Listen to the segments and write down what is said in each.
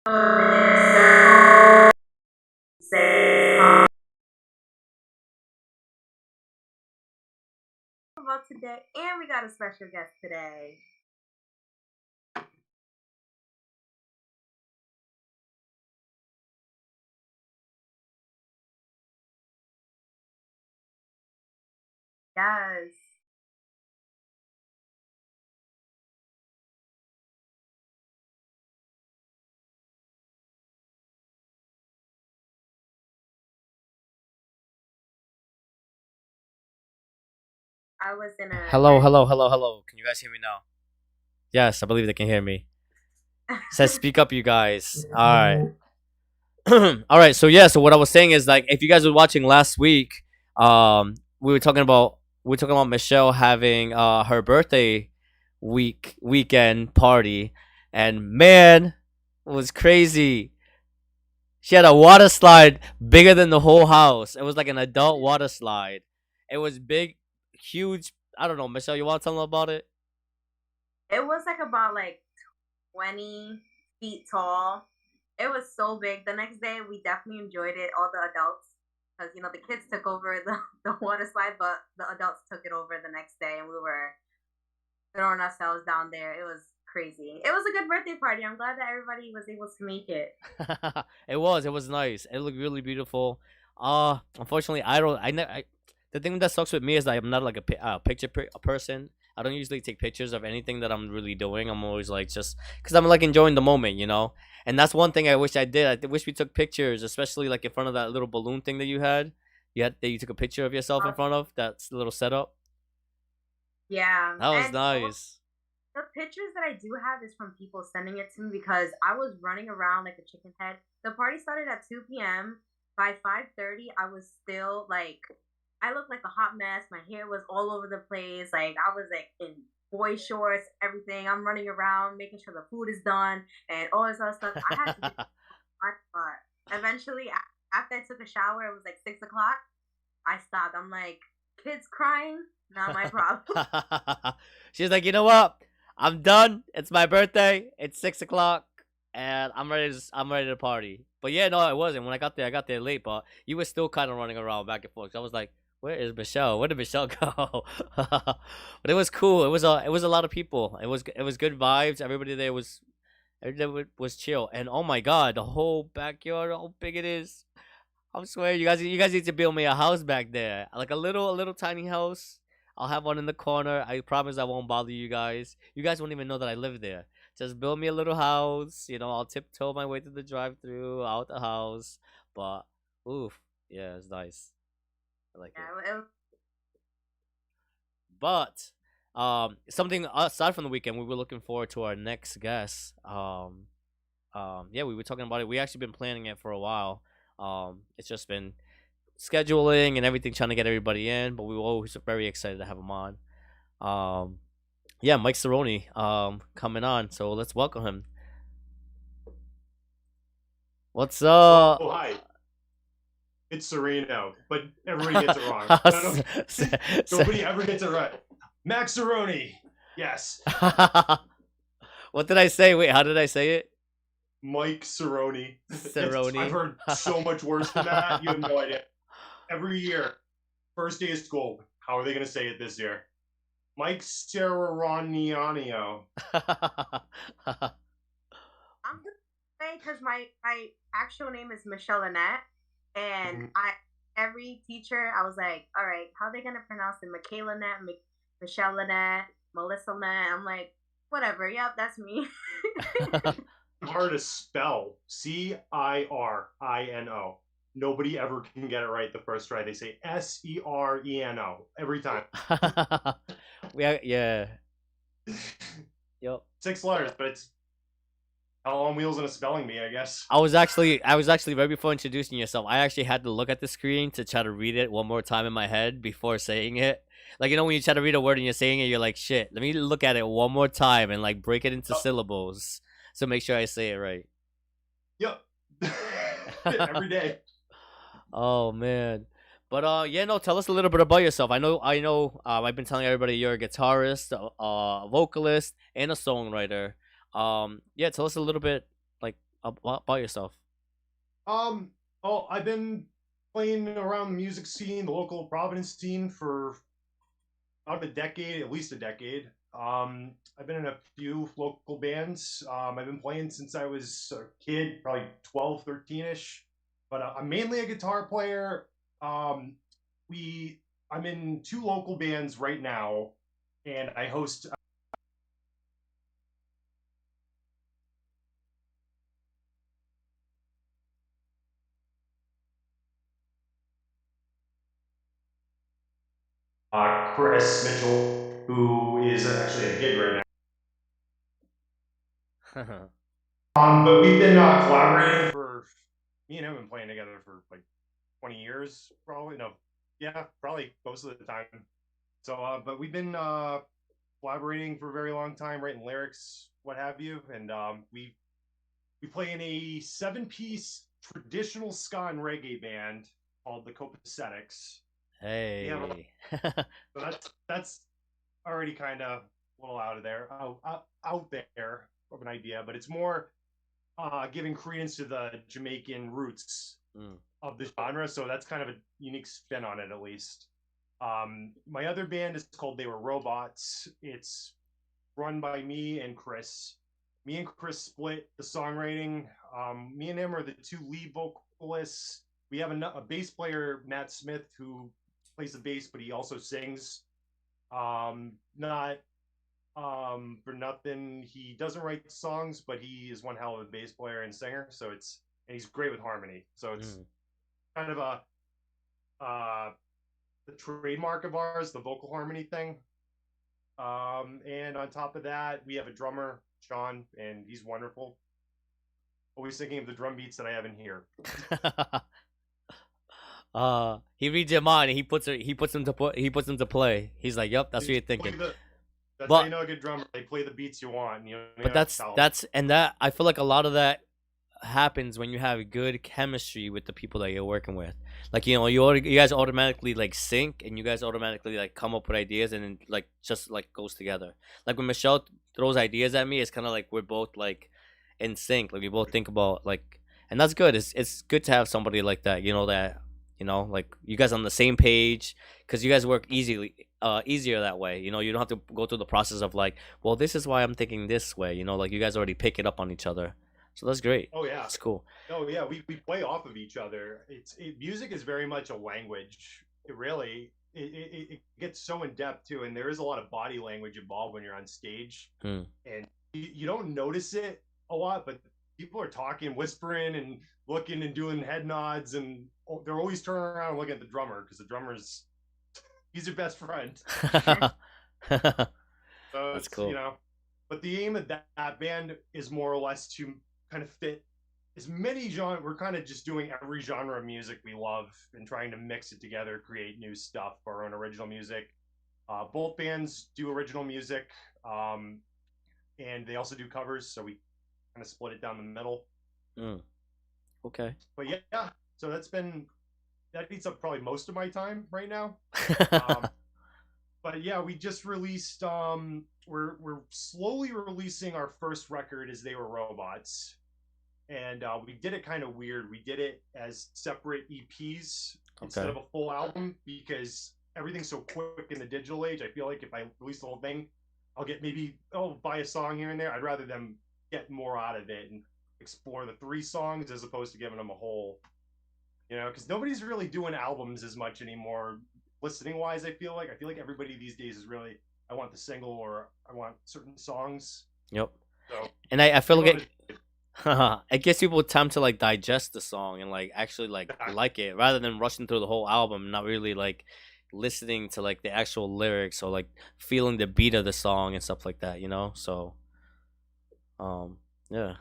About today, and we got a special guest today. Yes. I was in a Hello, hello, hello, hello. Can you guys hear me now? Yes, I believe they can hear me. It says speak up, you guys. All right. All right. So yeah. So what I was saying is like, if you guys were watching last week, we were talking about Michelle having her birthday weekend party, and man, it was crazy. She had a water slide bigger than the whole house. It was like an adult water slide. It was big, huge. I don't know, Michelle. You want to tell them about it? It was like about like 20 feet tall. It was so big. The next day, we definitely enjoyed it. All the adults, because the kids took over the water slide, but the adults took it over the next day, and we were throwing ourselves down there. It was crazy. It was a good birthday party. I'm glad that everybody was able to make it. It was nice. It looked really beautiful. Unfortunately, I don't. The thing that sucks with me is that I'm not like a person. I don't usually take pictures of anything that I'm really doing. I'm always like just because I'm like enjoying the moment, you know. And that's one thing I wish I did. Wish we took pictures, especially like in front of that little balloon thing that you had. That you took a picture of yourself in front of that little setup. Yeah, That was and nice. the pictures that I do have is from people sending it to me because I was running around like a chicken head. The party started at 2 p.m. By 5:30, I was still like, I looked like a hot mess. My hair was all over the place. Like I was like in boy shorts, everything. I'm running around making sure the food is done and all this other stuff. I had to do my part. Eventually, after I took a shower, it was like 6 o'clock. I stopped. I'm like, kids crying, not my problem. She's like, you know what? I'm done. It's my birthday. It's 6 o'clock, and I'm ready to party. But yeah, no, it wasn't. When I got there late. But you were still kind of running around back and forth. I was like, where is Michelle? Where did Michelle go? But it was cool. It was a lot of people. It was good vibes. Everybody there was chill. And oh my god, the whole backyard, how big it is. I swear, you guys need to build me a house back there, like a little tiny house. I'll have one in the corner. I promise I won't bother you guys. You guys won't even know that I live there. Just build me a little house. I'll tiptoe my way to the drive-through, out the house. But oof, yeah, it's nice. I like it. Yeah, But something aside from the weekend, we were looking forward to our next guest. Yeah, we were talking about it. We actually been planning it for a while. It's just been scheduling and everything, trying to get everybody in. But we were always very excited to have him on. Um, yeah, Mike Cirino, coming on. So let's welcome him. What's Oh, up? hi. It's Cirino, but everybody gets it wrong. No, nobody ever gets it right. Max Cironi. Yes. What did I say? Wait, how did I say it? Mike Cironi. Cironi. I've heard so much worse than that. You have no idea. Every year, first day of school, how are they going to say it this year? Mike Cironianio. I'm just saying because my actual name is Michelle Annette, and Mhm. I every teacher I was like, all right, how are they gonna pronounce it? Michaela Annette, Michelle Annette, Melissa Annette. I'm like, whatever. Yep, that's me. Hard to spell. Cirino. Nobody ever can get it right the first try. They say Sereno every time. Yeah. Yep. 6 letters, but it's hell on wheels and a spelling bee, I guess. I was actually right before introducing yourself. I actually had to look at the screen to try to read it one more time in my head before saying it. Like when you try to read a word and you're saying it, you're like, shit. Let me look at it one more time and like break it into Oh, syllables so make sure I say it right. yep. Every day. Oh man. But yeah, no, tell us a little bit about yourself. I know I've been telling everybody you're a guitarist, a vocalist, and a songwriter. Yeah, tell us a little bit like about yourself. Oh, I've been playing around the music scene, the local Providence scene, for about a decade, at least a decade. I've been in a few local bands. I've been playing since I was a kid, probably 12, 13-ish. But I'm mainly a guitar player. Um, we I'm in two local bands right now, and I host Chris Mitchell, who is actually a gig right now. But we've been collaborating for, me and him have been playing together for like 20 years, probably. No, yeah, probably most of the time. So, but we've been collaborating for a very long time, writing lyrics, what have you. And we play in a 7-piece traditional ska and reggae band called the Copacetics. Hey. So that's already kind of a little out there of an idea, but it's more giving credence to the Jamaican roots of the genre. So that's kind of a unique spin on it, at least. My other band is called They Were Robots. It's run by me and Chris. Me and Chris split the songwriting. Me and him are the two lead vocalists. We have a bass player, Matt Smith, who plays the bass, but he also sings. Not for nothing, he doesn't write songs, but he is one hell of a bass player and singer. So and he's great with harmony. So it's kind of the trademark of ours, the vocal harmony thing. And on top of that, we have a drummer, Sean, and he's wonderful. Always thinking of the drum beats that I have in here. He reads your mind and he puts them to play. He's like, "Yep, that's what you're thinking." That's how you know a good drummer. They play the beats you want. But that I feel like a lot of that happens when you have good chemistry with the people that you're working with. Like, you guys automatically like sync, and you guys automatically like come up with ideas, and then like just like goes together. Like when Michelle throws ideas at me, it's kind of like we're both like in sync. Like we both think about like, and that's good. It's good to have somebody like that. Like you guys on the same page, because you guys work easier that way. You don't have to go through the process of like, well, this is why I'm thinking this way. Like you guys already pick it up on each other. So that's great. Oh yeah, that's cool. Oh yeah, we play off of each other. Music is very much a language. It gets so in depth too, and there is a lot of body language involved when you're on stage, and you don't notice it a lot, but people are talking, whispering, and looking and doing head nods, and they're always turning around and looking at the drummer, because the drummer's he's your best friend. So that's cool. But the aim of that band is more or less to kind of fit as many genres. We're kind of just doing every genre of music we love and trying to mix it together, create new stuff, our own original music. Both bands do original music, and they also do covers, so we kind of split it down the middle. Okay. But yeah, so that eats up probably most of my time right now. But yeah, we just released. We're slowly releasing our first record as They Were Robots, and we did it kind of weird. We did it as separate EPs instead of a full album, because everything's so quick in the digital age. I feel like if I release the whole thing, I'll get buy a song here and there. I'd rather them get more out of it and explore the 3 songs as opposed to giving them a whole. Because nobody's really doing albums as much anymore. Listening wise, I feel like everybody these days is really, I want the single, or I want certain songs. Yep. So, and I feel like it gives people time to like digest the song and like actually like it, rather than rushing through the whole album and not really like listening to like the actual lyrics or like feeling the beat of the song and stuff like that. So yeah.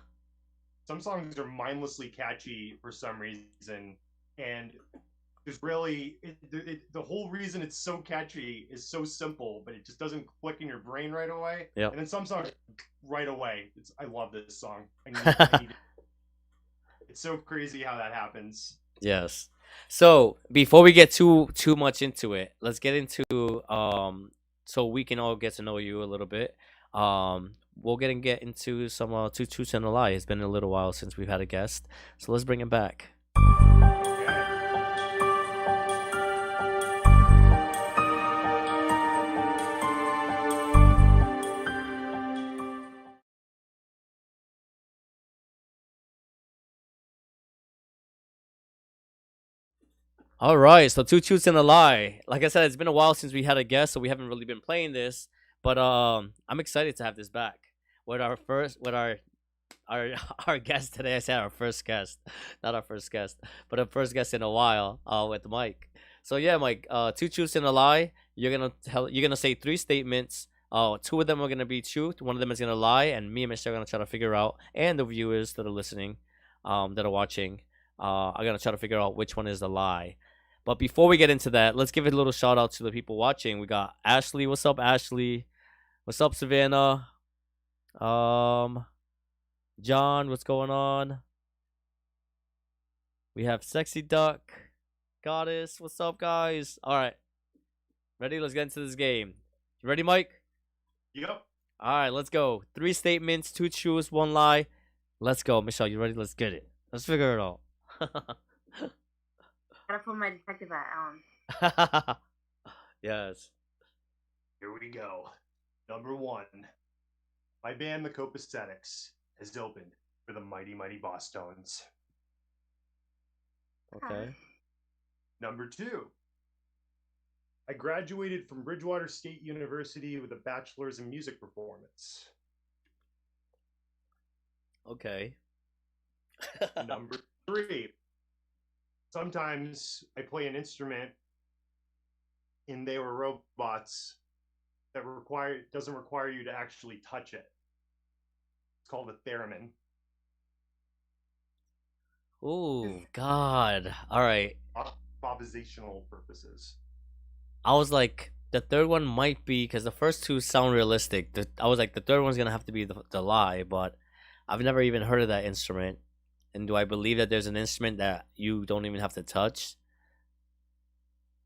Some songs are mindlessly catchy for some reason, and there's really the whole reason it's so catchy is so simple, but it just doesn't click in your brain right away. Yeah. And then some songs right away. I love this song. I need it. It's so crazy how that happens. Yes. So before we get too much into it, let's get into so we can all get to know you a little bit. we'll get into some two truths and a lie. It's been a little while since we've had a guest, so let's bring him back. All right, so two truths and a lie. Like I said, it's been a while since we had a guest, so we haven't really been playing this. But I'm excited to have this back with our our guest today. I said our first guest, not our first guest, but our first guest in a while. With Mike. So yeah, Mike. Two truths and a lie. You're gonna say three statements. Two of them are gonna be truth. One of them is gonna lie, and me and Michelle are gonna try to figure out, and the viewers that are listening, that are watching, are gonna try to figure out which one is the lie. But before we get into that, let's give a little shout out to the people watching. We got Ashley. What's up, Ashley? What's up, Savannah? John, what's going on? We have Sexy Duck. Goddess, what's up, guys? All right. Ready? Let's get into this game. You ready, Mike? Yep. All right, let's go. Three statements, two truths, one lie. Let's go. Michelle, you ready? Let's get it. Let's figure it out. Gotta put my detective hat on. Yes. Here we go. Number one. My band, The Copacetics, has opened for the Mighty Mighty Boss Tones. Okay. Number two. I graduated from Bridgewater State University with a bachelor's in music performance. Okay. Number three. Sometimes I play an instrument and they were robots that doesn't require you to actually touch it. It's called a theremin. Oh God! All right. Improvisational purposes. I was like, the third one might be because the first two sound realistic. I was like, the third one's gonna have to be the lie, but I've never even heard of that instrument. And do I believe that there's an instrument that you don't even have to touch?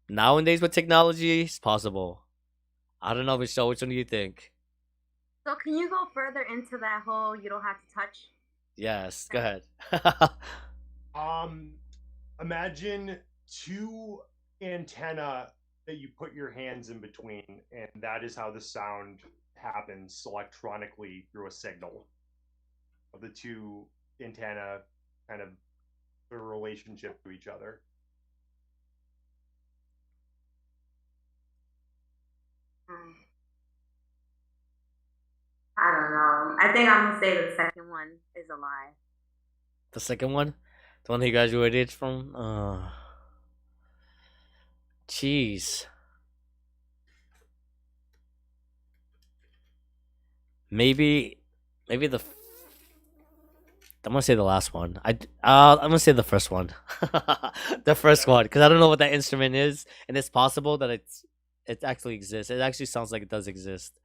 Nowadays with technology, it's possible. I don't know, Michelle. Which one do you think? So can you go further into that whole you don't have to touch? Yes, go ahead. Imagine two antenna that you put your hands in between, and that is how the sound happens electronically through a signal of the two antenna kind of their relationship to each other. I don't know. I think I'm gonna say the second one is a lie. The second one? The one he graduated from? Jeez. Maybe the I'm gonna say the last one. I'm gonna say the first one. The first one, because I don't know what that instrument is, and it's possible that it actually exists. It actually sounds like it does exist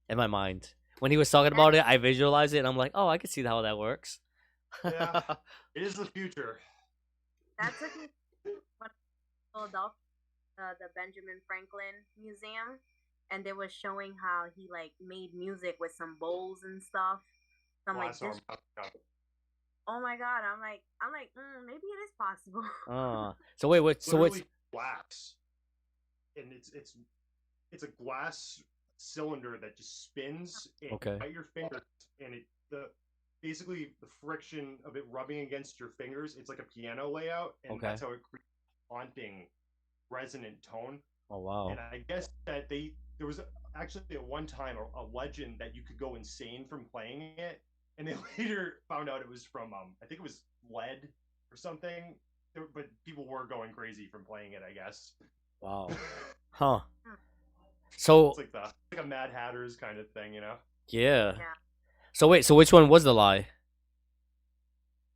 in my mind. When he was talking about it, I visualized it, and I'm like, oh, I can see how that works. Yeah, it is the future. That's like Philadelphia, the Benjamin Franklin Museum, and they were showing how he like made music with some bowls and stuff. So I'm like, oh my god! I'm like, maybe it is possible. So wait, what? So what's glass? And it's a glass cylinder that just spins. And okay. Bite your fingers, and basically the friction of it rubbing against your fingers. It's like a piano layout, and that's how it creates a haunting, resonant tone. Oh wow! And I guess that there was actually at one time a legend that you could go insane from playing it. And they later found out it was from, I think it was lead or something. But people were going crazy from playing it, I guess. Wow. Huh. So it's like a Mad Hatter's kind of thing, you know? Yeah. So wait, so which one was the lie?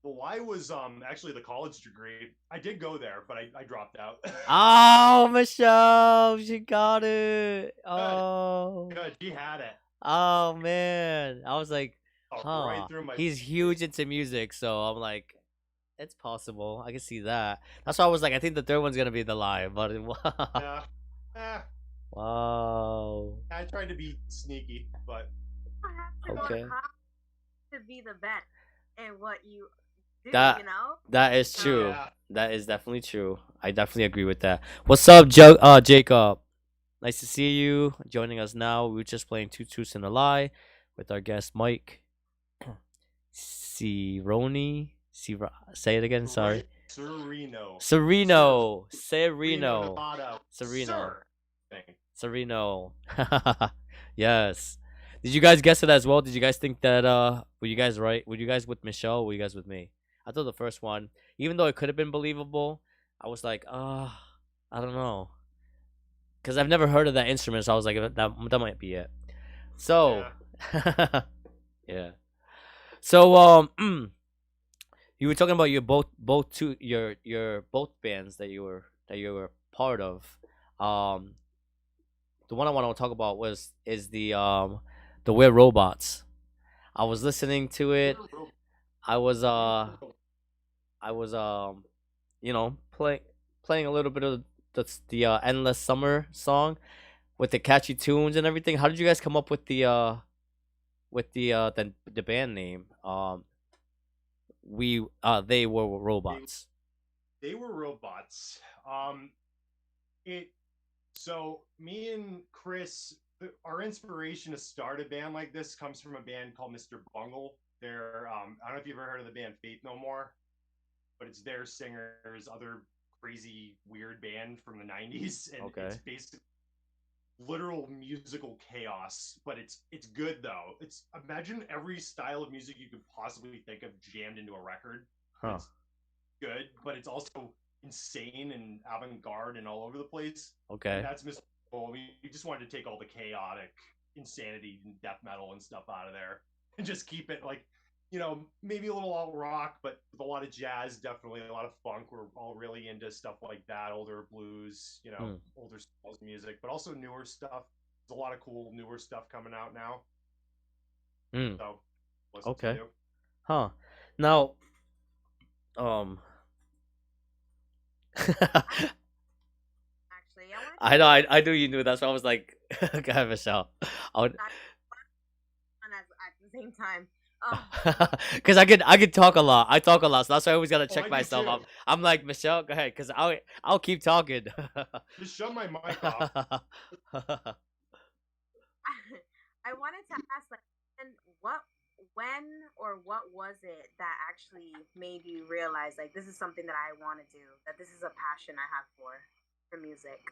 The lie was actually the college degree. I did go there, but I dropped out. Oh, Michelle, she got it. Oh. Good, she had it. Oh man, I was like, right through my he's huge into music, so I'm like, it's possible. I can see that. That's why I was like, I think the third one's gonna be the lie, but yeah. Wow. I tried to be sneaky, but don't have to go to Okay. college to be the best in what you do. That You know. that is So true. Yeah. That is definitely true. I definitely agree with that. What's up, Jacob? Nice to see you joining us now. We were just playing Two Truths and a Lie with our guest Mike. Cironi. Say it again. Sorry. Cirino. Cirino. Cirino, Cirino. Nevada. Cirino. Sir. Thing. Cirino. Yes. Did you guys guess it as well? Did you guys think that were you guys right? Were you guys with Michelle or were you guys with me? I thought the first one, even though it could have been believable, I was like, I don't know. Cuz I've never heard of that instrument, so I was like that might be it. So, Yeah. yeah. So you were talking about your both two your both bands that you were part of. Um the one I want to talk about is the We're Robots. I was listening to it. I was I was you know playing a little bit of the Endless Summer song with the catchy tunes and everything. How did you guys come up with the band name? They were robots. They were robots. It So me and Chris, our inspiration to start a band like this comes from a band called Mr. Bungle. They're I don't know if you've ever heard of the band Faith No More, but it's their singer's other crazy weird band from the 90s, and Okay. it's basically literal musical chaos, but it's good though. It's Imagine every style of music you could possibly think of jammed into a record. Huh. It's good, but it's also insane and avant-garde and all over the place. Okay. And that's Mr. We just wanted to take all the chaotic insanity and death metal and stuff out of there and just keep it like, maybe a little alt rock, but with a lot of jazz, definitely a lot of funk. We're all really into stuff like that, older blues, older styles of music, but also newer stuff. There's a lot of cool newer stuff coming out now. So, okay. Huh. Now, actually, I know, I knew you knew. That's why I was like, go ahead, Michelle. at the same time. Cause I could talk a lot. I talk a lot, so that's why I always gotta check I do myself. too. I'm like, Michelle, go ahead, cause I'll keep talking. Just shut my mic off. I wanted to ask, like, when or what was it that actually made you realize, like, this is something that I want to do, that this is a passion I have for music?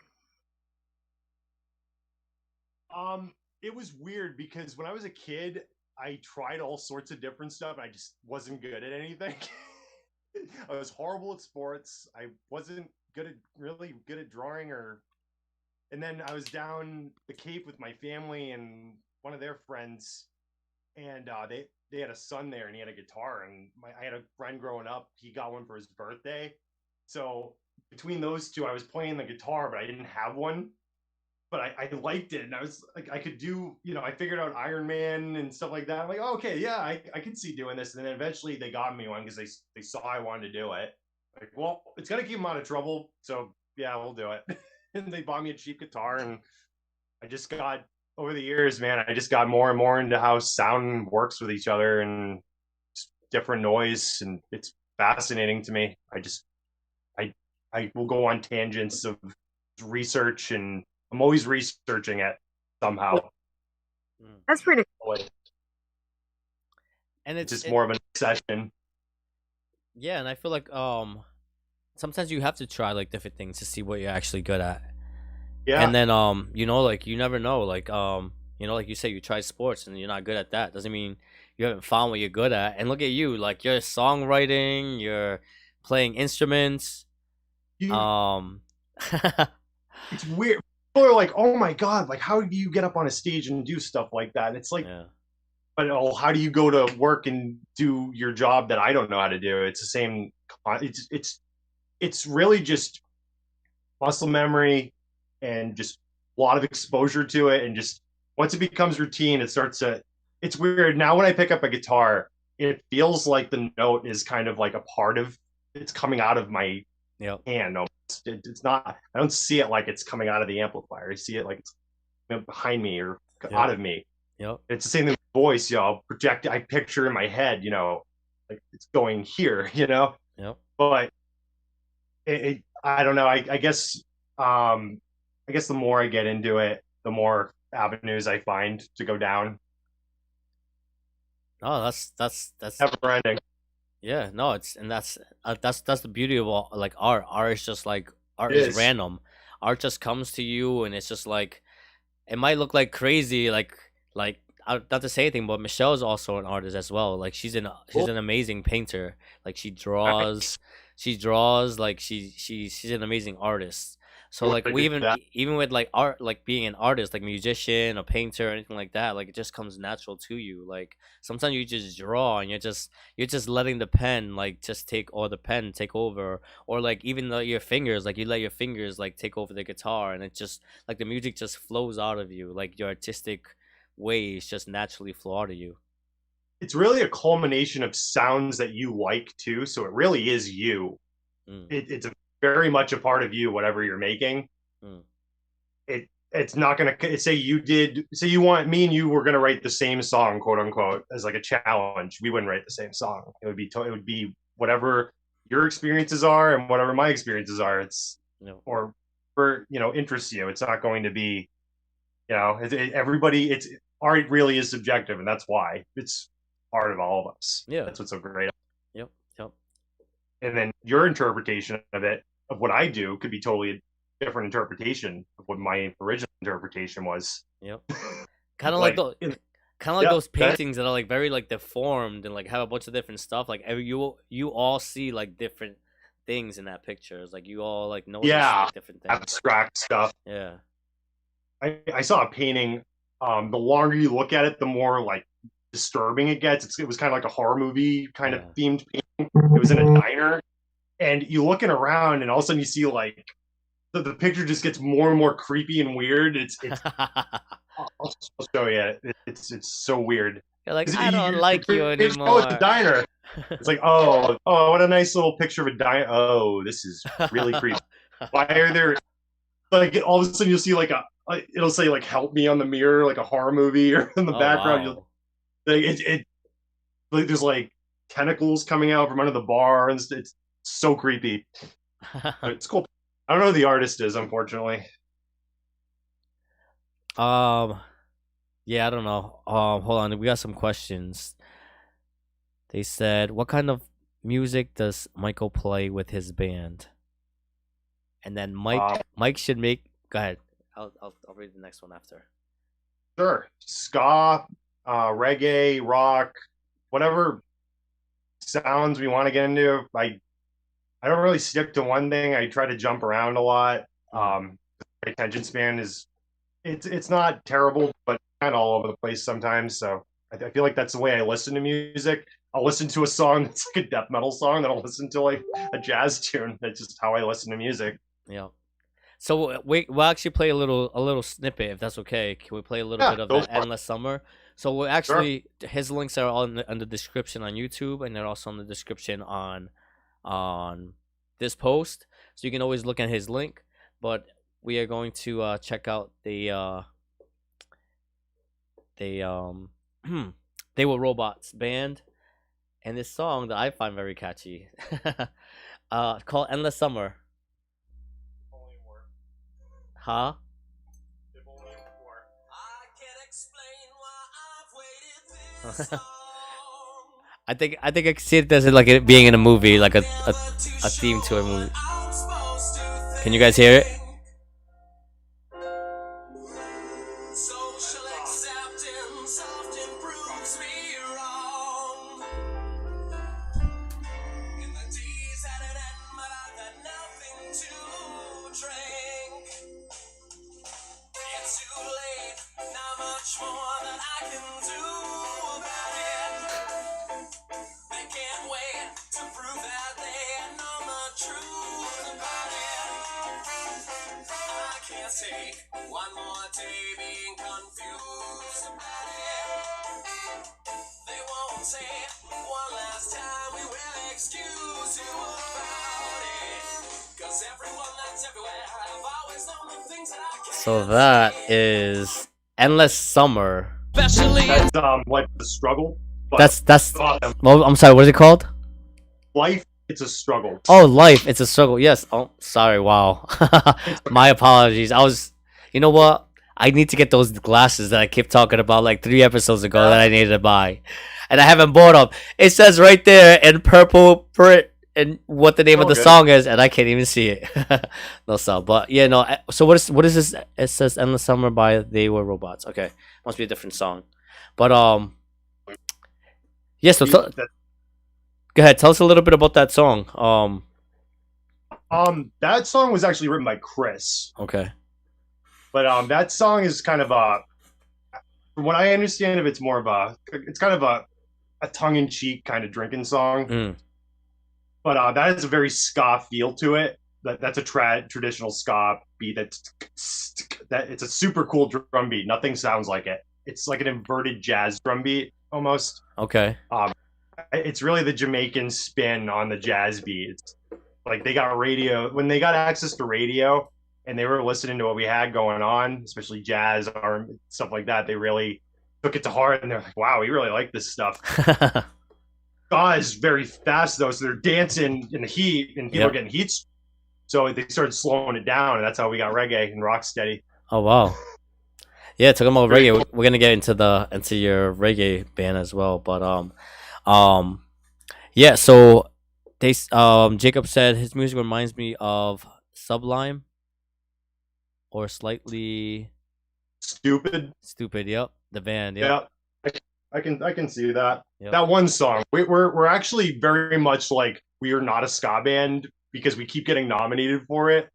It was weird because when I was a kid, I tried all sorts of different stuff. And I just wasn't good at anything. I was horrible at sports. I wasn't really good at drawing and then I was down the Cape with my family and one of their friends, and they had a son there and he had a guitar, and I had a friend growing up. He got one for his birthday. So between those two, I was playing the guitar, but I didn't have one. But I liked it, and I was like, I could do, I figured out Iron Man and stuff like that. I'm like, oh, okay, yeah, I could see doing this. And then eventually they got me one because they saw I wanted to do it. Like, well, it's gonna keep them out of trouble, so yeah, we'll do it. And they bought me a cheap guitar, and I just got over the years, man, I just got more and more into how sound works with each other and different noise, and it's fascinating to me. I will go on tangents of research, and I'm always researching it somehow. That's pretty cool. And it's just more of an obsession. Yeah, and I feel like sometimes you have to try like different things to see what you're actually good at. Yeah. And then like you never know, like like you say, you try sports and you're not good at that. Doesn't mean you haven't found what you're good at. And look at you, like you're songwriting, you're playing instruments. It's weird. People are like, "Oh my god, like how do you get up on a stage and do stuff like that?" It's like, but how do you go to work and do your job that I don't know how to do? It's the same. It's really just muscle memory and just a lot of exposure to it, and just once it becomes routine, it starts to. It's weird now when I pick up a guitar, it feels like the note is kind of like a part of it's coming out of my hand. No, it's not. I don't see it like it's coming out of the amplifier. I see it like it's behind me or out of me. Yep. It's the same thing with voice, I picture in my head, like it's going here, Yep. but I don't know. I guess the more I get into it, the more avenues I find to go down. Oh, that's Never ending. yeah. No, that's the beauty of like art. Art is just like art It is is. random. Art just comes to you, and it's just like it might look like crazy, like not to say anything, but Michelle's also an artist as well. Like she's an amazing painter. Like Nice. she draws. Like she's an amazing artist. So like we That. even with like art, like being an artist, like musician, a painter, anything like that, like it just comes natural to you. Like sometimes you just draw and you're just letting the pen like just take over, or like even your fingers, like you let your fingers like take over the guitar, and it just like the music just flows out of you, like your artistic ways just naturally flow out of you. It's really a culmination of sounds that you like too. So it really is you. Mm, It's very much a part of you, whatever you're making. mm. It's not gonna say you want me and you were gonna write the same song, quote unquote, as like a challenge. We wouldn't write the same song. It would be whatever your experiences are and whatever my experiences are. It's No. or for interests you. It's not going to be everybody. It's art really is subjective, and that's why it's part of all of us. Yeah. That's what's so great. Yep. Yep. And then your interpretation of what I do could be totally a different interpretation of what my original interpretation was. Yep. Kind of like those, kind of like yeah, those paintings that are like very like deformed and like have a bunch of different stuff. Like you all see like different things in that picture. It's like you all like notice like, different things. abstract stuff. Yeah. I saw a painting. The longer you look at it, the more like disturbing it gets. It was kind of like a horror movie kind of themed painting. It was in a diner, and you looking around, and all of a sudden you see like the picture just gets more and more creepy and weird. I'll show you. It's so weird. You're like, I don't like you anymore. Oh, it's a diner. It's like, oh, what a nice little picture of a diner. Oh, this is really creepy. Why are there like all of a sudden you'll see like it'll say like "help me" on the mirror, like a horror movie, or in the background wow. like there's like tentacles coming out from under the bar, and it's so creepy. But it's cool. I don't know who the artist is, unfortunately. Yeah, I don't know. Hold on, we got some questions. They said, "What kind of music does Michael play with his band?" And then Mike should make. Go ahead. I'll read the next one after. Sure, ska, reggae, rock, whatever sounds we want to get into. I don't really stick to one thing. I try to jump around a lot. My attention span is it's not terrible, but kind of all over the place sometimes. So I feel like that's the way I listen to music. I'll listen to a song that's like a death metal song, then I'll listen to like a jazz tune. That's just how I listen to music. Yeah. So we'll actually play a little snippet if that's okay. Can we play a little bit of that Endless Summer? So we'll actually his links are all in the description on YouTube, and they're also in the description on this post. So you can always look at his link. But we are going to check out the They Were Robots band and this song that I find very catchy. Called Endless Summer. Huh? I think I can see it as like it being in a movie, like a theme to a movie. Can you guys hear it? So that is Endless Summer That's like the struggle. That's. Well, I'm sorry. What is it called? Life. It's a struggle. Oh, life. It's a struggle. Yes. Oh, sorry. Wow. My apologies. You know what? I need to get those glasses that I kept talking about like 3 episodes ago that I needed to buy, and I haven't bought them. It says right there in purple print and what the name of the song is, and I can't even see it. No sound, but yeah, no. So what is this? It says "Endless Summer" by They Were Robots. Okay, must be a different song, but yeah. So go ahead, tell us a little bit about that song. That song was actually written by Chris. Okay. But that song is kind of from what I understand of, it's kind of a tongue-in-cheek kind of drinking song. But that has a very ska feel to it. That's a traditional ska beat. That it's a super cool drum beat. Nothing sounds like it. It's like an inverted jazz drum beat almost. Okay. It's really the Jamaican spin on the jazz beat. It's like they got radio when they got access to radio. And they were listening to what we had going on, especially jazz, stuff like that. They really took it to heart, and they're like, "Wow, we really like this stuff." Ska is very fast though, so they're dancing in the heat, and people are getting heat. So they started slowing it down, and that's how we got reggae and rocksteady. Oh wow! Yeah, talking about reggae, we're gonna get into your reggae band as well. But yeah. So Jacob said his music reminds me of Sublime. Or slightly stupid. Yep, the band. Yep. Yeah, I can see that. Yep. That one song. We're actually very much like we are not a ska band because we keep getting nominated for it.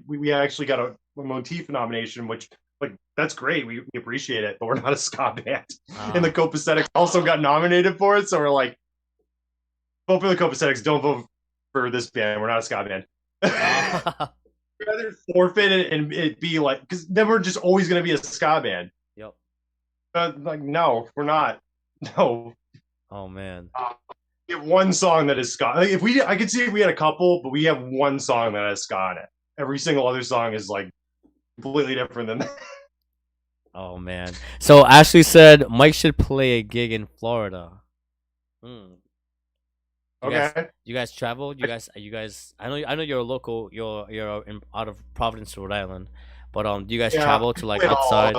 We actually got a Motif nomination, which like that's great. We appreciate it, but we're not a ska band. And the Copacetics also got nominated for it, so we're like, vote for the Copacetics. Don't vote for this band. We're not a ska band. Rather forfeit it and it be like, because then we're just always going to be a ska band. Yep. Like, no, we're not. No. Oh man. We have one song that is ska. Like, I could see if we had a couple, but we have one song that has ska on it. Every single other song is like completely different than that. Oh man. So Ashley said Mike should play a gig in Florida. You guys travel? You guys. I know you're a local. You're out of Providence, Rhode Island, but do you guys travel to like outside?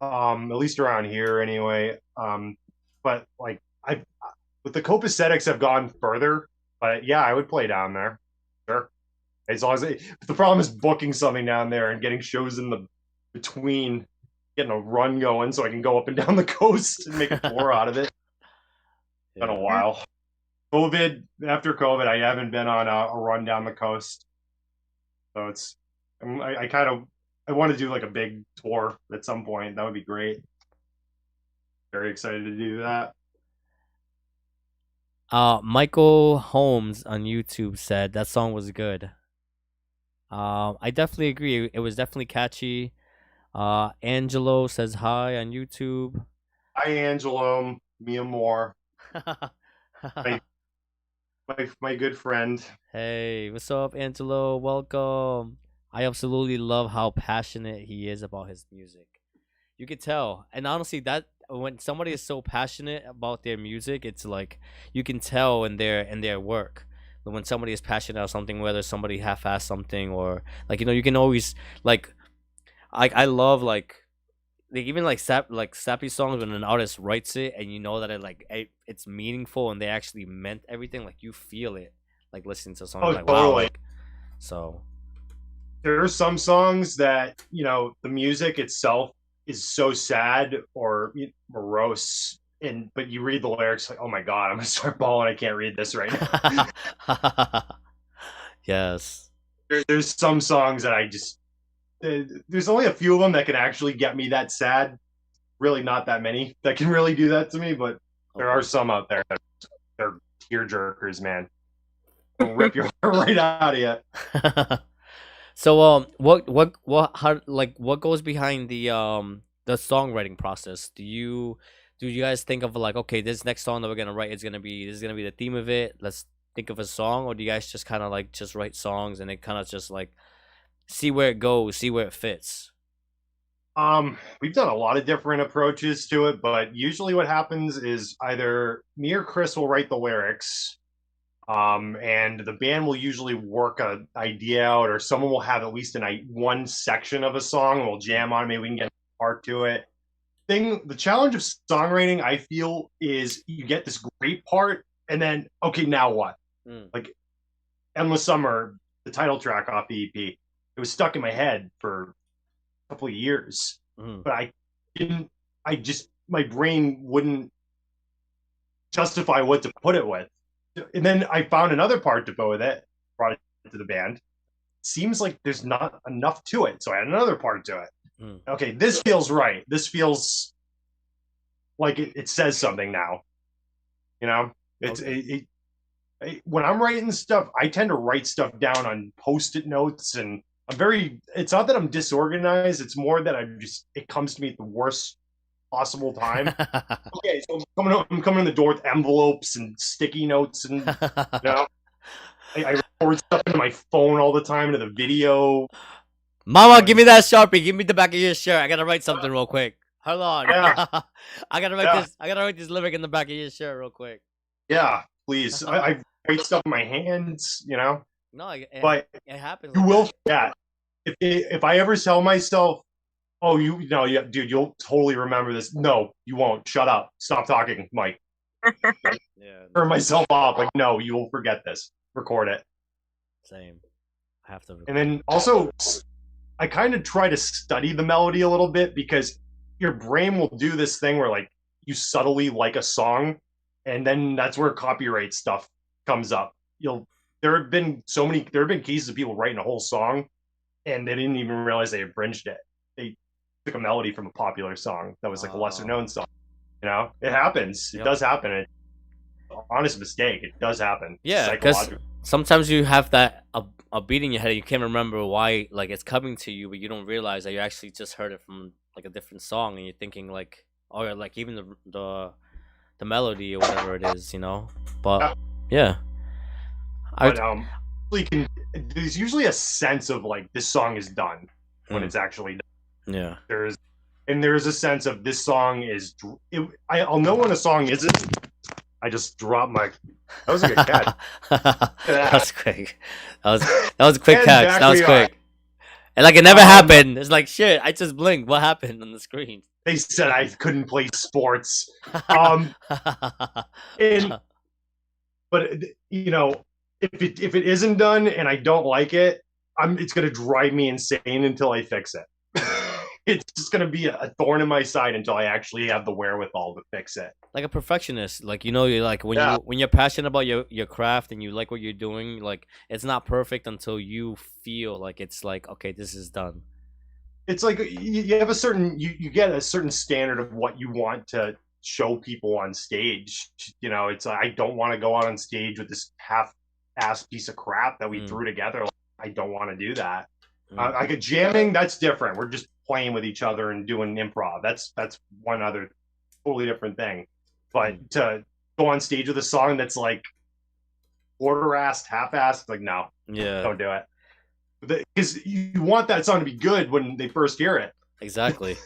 At least around here, anyway. But like with the Copacetics, I've gone further. But yeah, I would play down there. Sure. As long as the problem is booking something down there and getting shows in the between, getting a run going so I can go up and down the coast and make a tour out of it. Been a while. After COVID, I haven't been on a run down the coast. So I want to do like a big tour at some point. That would be great. Very excited to do that. Michael Holmes on YouTube said that song was good. I definitely agree. It was definitely catchy. Angelo says hi on YouTube. Hi, Angelo. Mia Moore. My good friend. Hey, what's up, Angelo? Welcome. I absolutely love how passionate he is about his music. You could tell. And honestly, that when somebody is so passionate about their music, it's like you can tell in their work. When somebody is passionate about something, whether somebody half-assed something or like you can always like I love like even like sappy songs when an artist writes it and you know that it's meaningful and they actually meant everything. Like you feel it, like listening to something like totally. Wow. Like, so there are some songs that the music itself is so sad or morose, but you read the lyrics like, oh my god, I'm gonna start bawling. I can't read this right now. Yes. There's some songs that I just. There's only a few of them that can actually get me that sad. Really, not that many that can really do that to me, but there are some out there that they're tear jerkers, man. They'll rip your heart right out of you. So, what goes behind the songwriting process? Do you guys think of like, okay, this next song that we're gonna write this is gonna be the theme of it? Let's think of a song, or do you guys just kind of like just write songs and it kind of just like see where it goes, see where it fits? We've done a lot of different approaches to it, but usually what happens is either me or Chris will write the lyrics, and the band will usually work an idea out, or someone will have at least one section of a song, and we'll jam on it. Maybe we can get a part to it. The challenge of songwriting, I feel, is you get this great part, and then okay, now what? Like Endless Summer, the title track off the EP, it was stuck in my head for a couple of years, but I didn't. My brain wouldn't justify what to put it with, and then I found another part to go with it, brought it to the band. Seems like there's not enough to it, so I had another part to it. Okay, this feels right. This feels like it says something now. You know, when I'm writing stuff, I tend to write stuff down on Post-it notes, and it's not that I'm disorganized. It's more that it comes to me at the worst possible time. Okay, so I'm coming in the door with envelopes and sticky notes, and you know, I record stuff into my phone all the time, into the video. Mama, give me that Sharpie. Give me the back of your shirt. I gotta write something real quick. Hold on. Yeah. I gotta write this. I gotta write this lyric in the back of your shirt real quick. Yeah, please. I write stuff in my hands, you know. No, but it happens. You will forget. If I ever tell myself, "Oh, dude, you'll totally remember this." No, you won't. Shut up. Stop talking, Mike. Turn myself off. Like, no, you will forget this. Record it. Same. I have to. And then also, I kind of try to study the melody a little bit, because your brain will do this thing where like you subtly like a song, and then that's where copyright stuff comes up. There have been cases of people writing a whole song and they didn't even realize they infringed it. They took a melody from a popular song that was like a lesser known song. You know, it happens. It does happen. It's an honest mistake. It does happen. Yeah, because sometimes you have that a beat in your head. You can't remember why, like, it's coming to you, but you don't realize that you actually just heard it from like a different song, and you're thinking like, or like even the melody or whatever it is, you know. But yeah, there's usually a sense of like this song is done when it's actually done. Yeah, there's a sense of this song is. I'll know when a song isn't. I just dropped my. That was a good catch. That was quick. That was a quick catch. That was quick. And like it never happened. It's like shit. I just blinked. What happened on the screen? They said I couldn't play sports. But you know, if it isn't done and I don't like it, it's gonna drive me insane until I fix it. It's just gonna be a thorn in my side until I actually have the wherewithal to fix it. Like a perfectionist, like, you know, you're like when you're passionate about your craft and you like what you're doing, like it's not perfect until you feel like it's like, okay, this is done. It's like you have a certain you get a certain standard of what you want to show people on stage. You know, it's like, I don't want to go out on stage with this half-assed piece of crap that we threw together. Like, I don't want to do that. Like a jamming, that's different. We're just playing with each other and doing improv. That's one other totally different thing. But to go on stage with a song that's like quarter-assed, half-assed, like, no, don't do it. Because you want that song to be good when they first hear it. Exactly.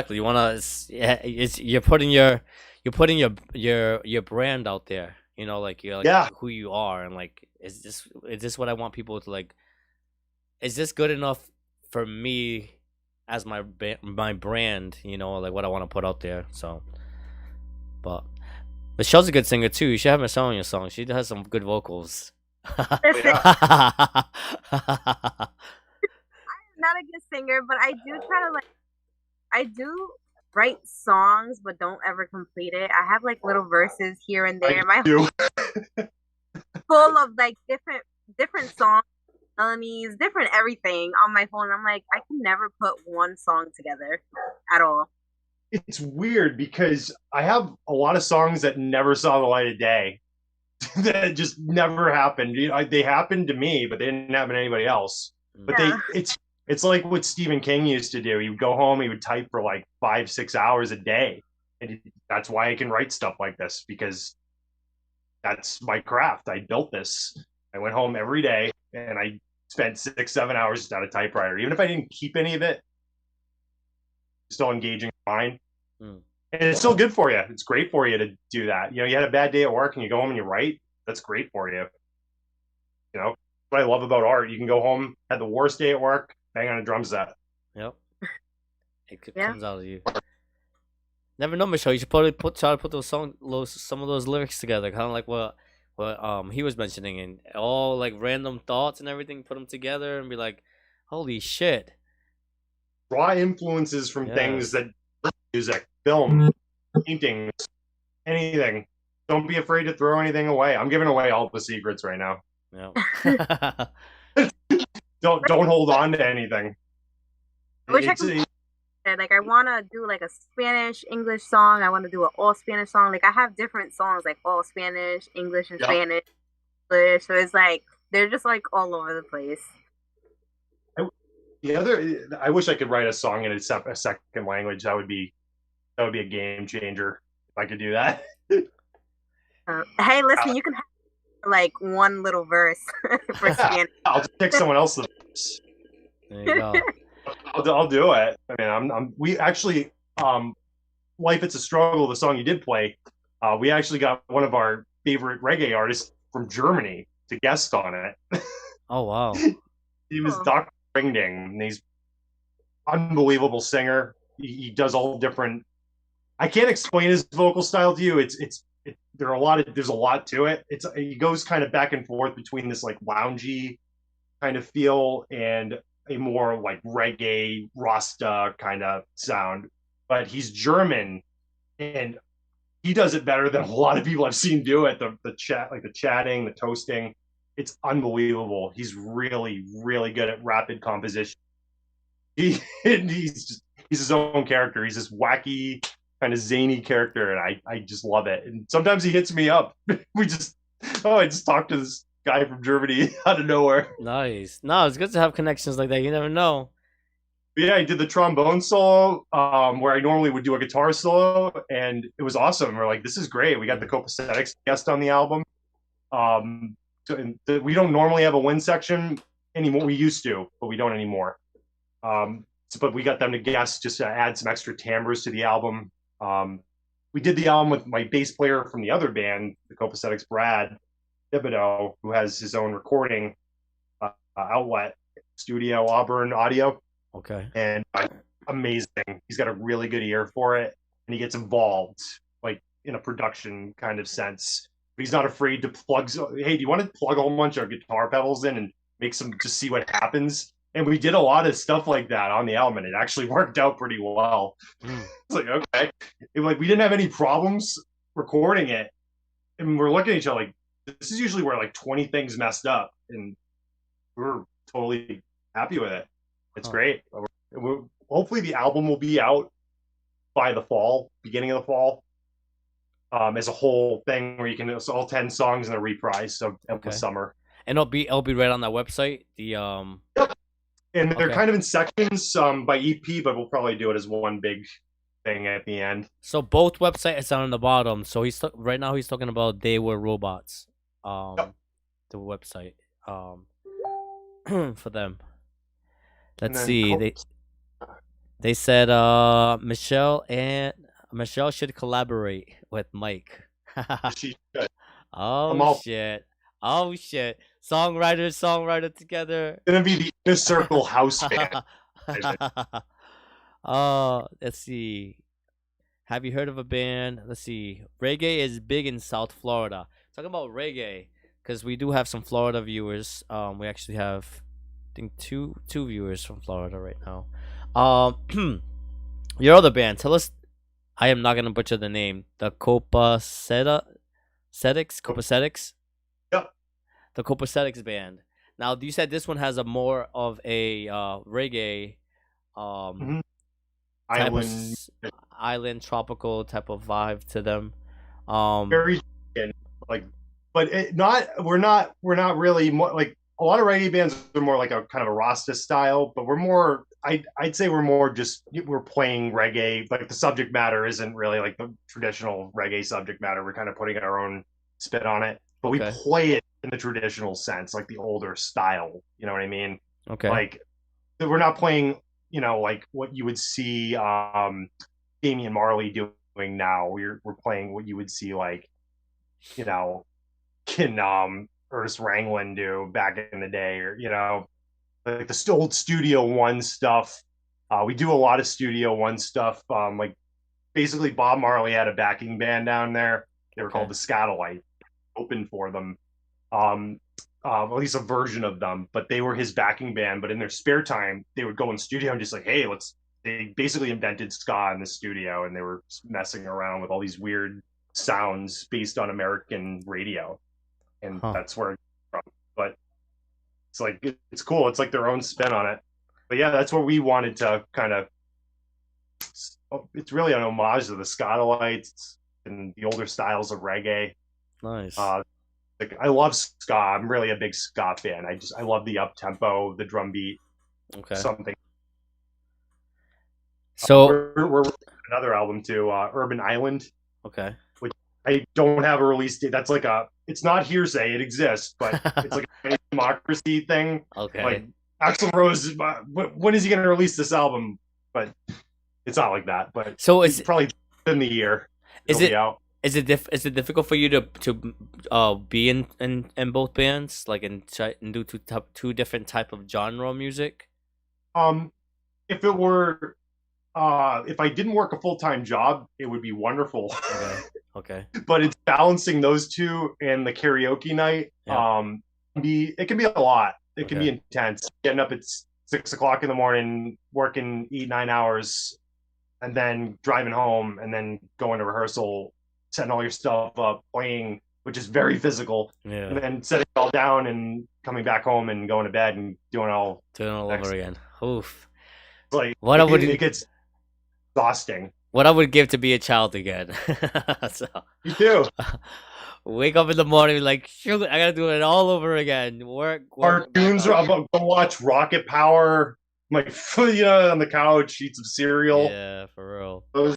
You wanna, you're putting your brand out there. You know, like you're like who you are, and like, is this what I want people to like? Is this good enough for me as my brand? You know, like what I want to put out there. So, but Michelle's a good singer too. You should have Michelle on your song. She has some good vocals. I'm not a good singer, but I do try to I do write songs, but don't ever complete it. I have like little verses here and there. My full of like different songs, melodies, different everything on my phone. I'm like, I can never put one song together at all. It's weird because I have a lot of songs that never saw the light of day. That just never happened. You know, they happened to me, but they didn't happen to anybody else. But it's like what Stephen King used to do. He would go home, he would type for like 5-6 hours a day, and that's why I can write stuff like this, because that's my craft. I built this. I went home every day and I spent 6-7 hours just at a typewriter. Even if I didn't keep any of it, still engaging mind. Mm. And it's still good for you. It's great for you to do that. You know, you had a bad day at work and you go home and you write. That's great for you. You know, what I love about art, you can go home, had the worst day at work, bang on a drum set. Yep. It comes out of you. Never know, Michelle. You should probably try to put some of those lyrics together, kind of like what he was mentioning, and all like random thoughts and everything. Put them together and be like, "Holy shit!" Draw influences from things that music, film, paintings, anything. Don't be afraid to throw anything away. I'm giving away all the secrets right now. Yeah. Don't hold on to anything. Like I want to do like a Spanish English song. I want to do an all Spanish song. Like I have different songs like all Spanish, English, and Spanish. English. So it's like they're just like all over the place. I wish I could write a song in a second language. That would be a game changer if I could do that. Hey, listen, you can have like one little verse for Spanish. I'll pick someone else's verse. There you go. I'll do it. I mean, we actually, Life It's a Struggle, the song you did play, we actually got one of our favorite reggae artists from Germany to guest on it. Oh, wow. He was Dr. Ringding, and he's unbelievable singer. He does all different. I can't explain his vocal style to you. There's a lot to it. He goes kind of back and forth between this like loungy kind of feel and a more like reggae Rasta kind of sound, but he's German and he does it better than a lot of people I've seen do it. The chatting, the toasting, it's unbelievable. He's really, really good at rapid composition. He's his own character. He's this wacky kind of zany character, and I just love it. And sometimes he hits me up. I just talked to this guy from Germany out of nowhere. Nice. No, it's good to have connections like that. You never know. But yeah, I did the trombone solo where I normally would do a guitar solo, and it was awesome. We're like, this is great. We got the Copacetics guest on the album. We don't normally have a wind section anymore. We used to, but we don't anymore. But we got them to guest just to add some extra timbres to the album. We did the album with my bass player from the other band, the Copacetics, Brad Thibodeau, who has his own recording outlet, Studio Auburn Audio. Okay. And amazing. He's got a really good ear for it, and he gets involved, like in a production kind of sense. But he's not afraid to plug. Hey, do you want to plug a whole bunch of guitar pedals in and make some, just see what happens? And we did a lot of stuff like that on the album, and it actually worked out pretty well. It's like, okay. We didn't have any problems recording it. And we're looking at each other like, this is usually where like 20 things messed up, and we're totally happy with it. It's great. Hopefully the album will be out by the fall, beginning of the fall, as a whole thing where you can, it's all 10 songs in a reprise of the summer. And it'll be right on that website. Yep. And they're kind of in sections by EP, but we'll probably do it as one big thing at the end. So both websites are on the bottom. So right now he's talking about They Were Robots. The website for them. Let's see. They said Michelle should collaborate with Mike. She should. Oh shit. Songwriter together. It's gonna be the Inner Circle house band. Let's see. Have you heard of a band? Let's see. Reggae is big in South Florida. Talking about reggae, because we do have some Florida viewers. We actually have, I think, two viewers from Florida right now. Your other band, tell us. I am not gonna butcher the name. The Copacetics. Yep. The Copacetics band. Now, you said this one has a more of a reggae, island tropical type of vibe to them. Very but we're not really more like a lot of reggae bands are more like a kind of a Rasta style, but we're more. I'd say we're more just we're playing reggae. Like the subject matter isn't really like the traditional reggae subject matter. We're kind of putting our own spin on it, but we play it in the traditional sense, like the older style. You know what I mean? Okay. Like we're not playing like what you would see Damian Marley doing now. We're playing what you would see like, can Ernest Ranglin do back in the day, or like the old Studio One stuff. We do a lot of Studio One stuff. Like basically Bob Marley had a backing band down there. They were called the Scatolites. Opened for them. At least a version of them, but they were his backing band. But in their spare time, they would go in the studio and just like, hey, they basically invented ska in the studio, and they were messing around with all these weird sounds based on American radio. And that's where it's from. But it's like, it's cool. It's like their own spin on it. But yeah, that's what we wanted to kind of, it's really an homage to the Scatolites and the older styles of reggae. Nice. Like I love ska. I'm really a big ska fan. I love the up tempo, the drum beat. Okay. Something. So we're working on another album too, Urban Island. Okay. Which I don't have a release date. That's like it's not hearsay. It exists, but it's like a democracy thing. Okay. Like Axl Rose, when is he going to release this album? But it's not like that. But so it's probably in the year. Is it difficult for you to be in both bands, like and do two different type of genre music? If it were, if I didn't work a full-time job, it would be wonderful. Okay. But it's balancing those two and the karaoke night. Yeah. It can be a lot. It can be intense. Getting up at 6 o'clock in the morning, working 8-9 hours, and then driving home, and then going to rehearsal, setting all your stuff up, playing, which is very physical, and then setting it all down and coming back home and going to bed and doing all over again. Oof. Like it gets exhausting. What I would give to be a child again. So, you too. Wake up in the morning like, shoot, I gotta do it all over again. Work. Cartoons. Go watch Rocket Power. Like, on the couch, eat some cereal. Yeah, for real.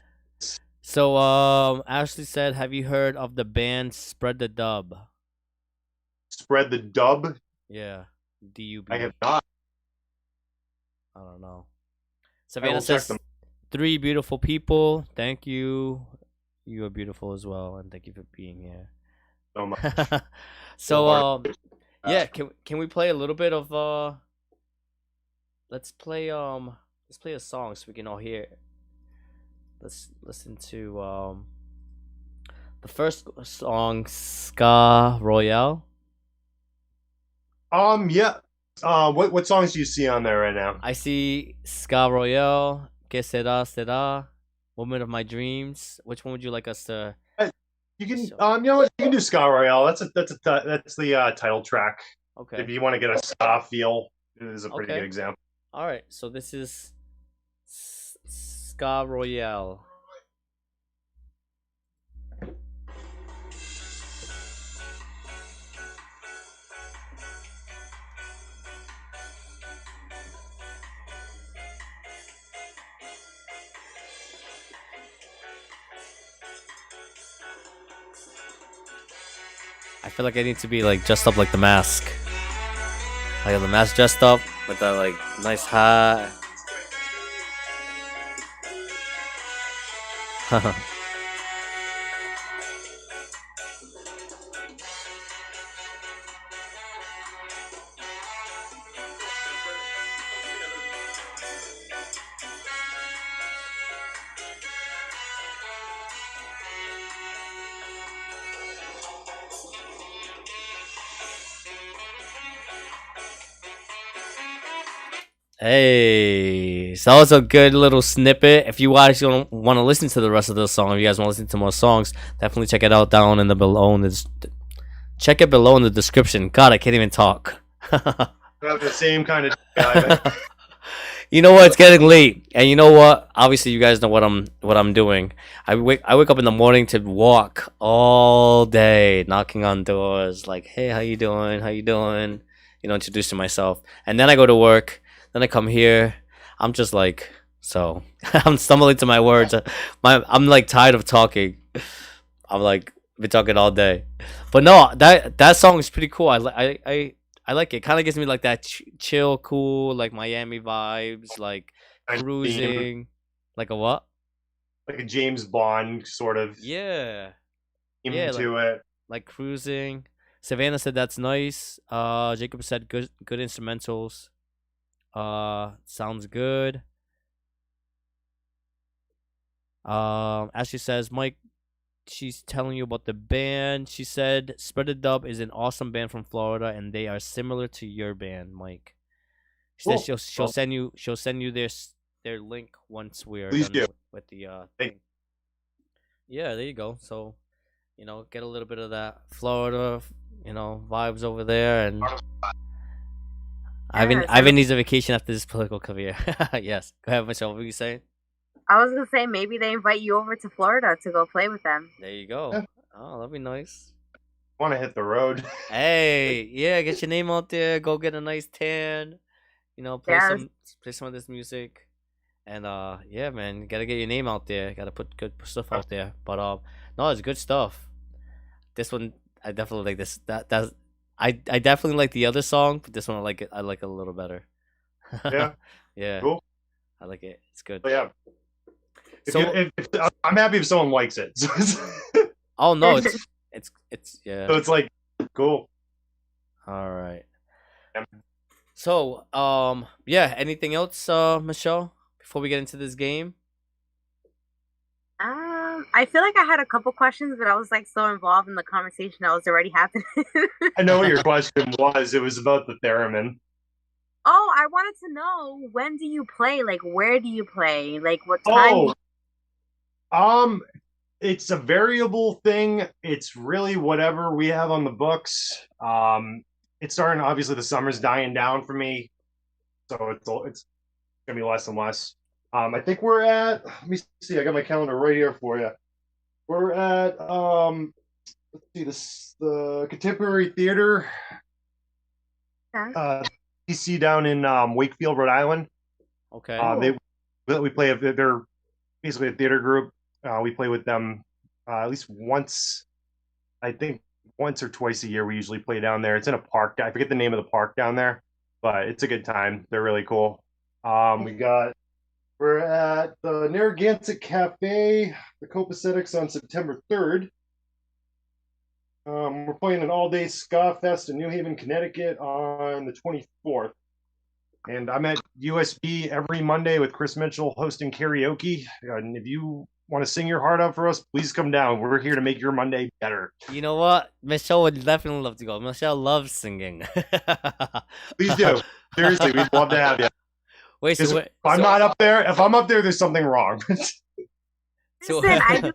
So, Ashley said, have you heard of the band Spread the Dub? Spread the Dub? Yeah. D-U-B. I have not. I don't know. Savannah says, 3 beautiful people. Thank you. You are beautiful as well, and thank you for being here. So much. So, yeah, can we play a little bit of let's play a song so we can all hear it. Let's listen to the first song, Ska Royale. Yeah. What songs do you see on there right now? I see Ska Royale, Que Sera Sera, Woman of My Dreams. Which one would you like us to? You can, you know what? You can do Ska Royale. That's the title track. Okay. If you want to get a ska feel, it is a pretty good example. All right. So this is Ska Royale. I feel like I need to be like dressed up like the Mask. I got the Mask dressed up with that like nice hat. Hey, so that was a good little snippet. If you guys don't want to listen to the rest of the song, if you guys want to listen to more songs, definitely check it out down in the below. Check it below in the description. God, I can't even talk. The same kind of guy. You know what? It's getting late, and you know what? Obviously, you guys know what I'm doing. I wake up in the morning to walk all day, knocking on doors, like, "Hey, how you doing? How you doing?" You know, introducing myself, and then I go to work. Then I come here. I'm just like, so I'm stumbling to my words. I'm like tired of talking. I'm like been talking all day, but no, that song is pretty cool. I like it. Kind of gives me like that chill, cool, like Miami vibes. Like cruising, like a what? Like a James Bond sort of Yeah, theme yeah, to it. like cruising. Savannah said that's nice. Jacob said good instrumentals. Sounds good. Ashley says, Mike, she's telling you about the band. She said Spread the Dub is an awesome band from Florida, and they are similar to your band, Mike. She says she'll send you their link once we are done with the thing. Yeah, there you go. So, get a little bit of that Florida, vibes over there, and Ivan needs a vacation after this political career. Yes, go ahead, Michelle. What were you saying? I was gonna say maybe they invite you over to Florida to go play with them. There you go. Yeah. Oh, that'd be nice. Want to hit the road? Hey, yeah, get your name out there. Go get a nice tan. Play some of this music, and yeah, man, gotta get your name out there. Gotta put good stuff out there. But no, it's good stuff. This one, I definitely like this. I definitely like the other song, but this one I like it a little better. Yeah. Yeah. Cool. I like it. It's good. But yeah. I'm happy if someone likes it. Oh no, it's yeah. So it's like cool. All right. Yeah. So yeah. Anything else, Michelle? Before we get into this game. I feel like I had a couple questions, but I was like so involved in the conversation that was already happening. I know what your question was. It was about the theremin. Oh, I wanted to know, when do you play? Like, where do you play? Like, what time? It's a variable thing. It's really whatever we have on the books. It's starting, obviously the summer's dying down for me, so it's gonna be less and less. I think we're at, let me see, I got my calendar right here for you. We're at let's see, the Contemporary Theater, DC down in Wakefield, Rhode Island. Okay. We play. They're basically a theater group. We play with them at least once, I think once or twice a year. We usually play down there. It's in a park. I forget the name of the park down there, but it's a good time. They're really cool. We're at the Narragansett Cafe, the Copacetics, on September 3rd. We're playing an all-day Ska Fest in New Haven, Connecticut on the 24th. And I'm at USB every Monday with Chris Mitchell hosting karaoke. And if you want to sing your heart out for us, please come down. We're here to make your Monday better. You know what? Michelle would definitely love to go. Michelle loves singing. Please do. Seriously, we'd love to have you. Wait, if I'm not up there, there's something wrong. Listen, I do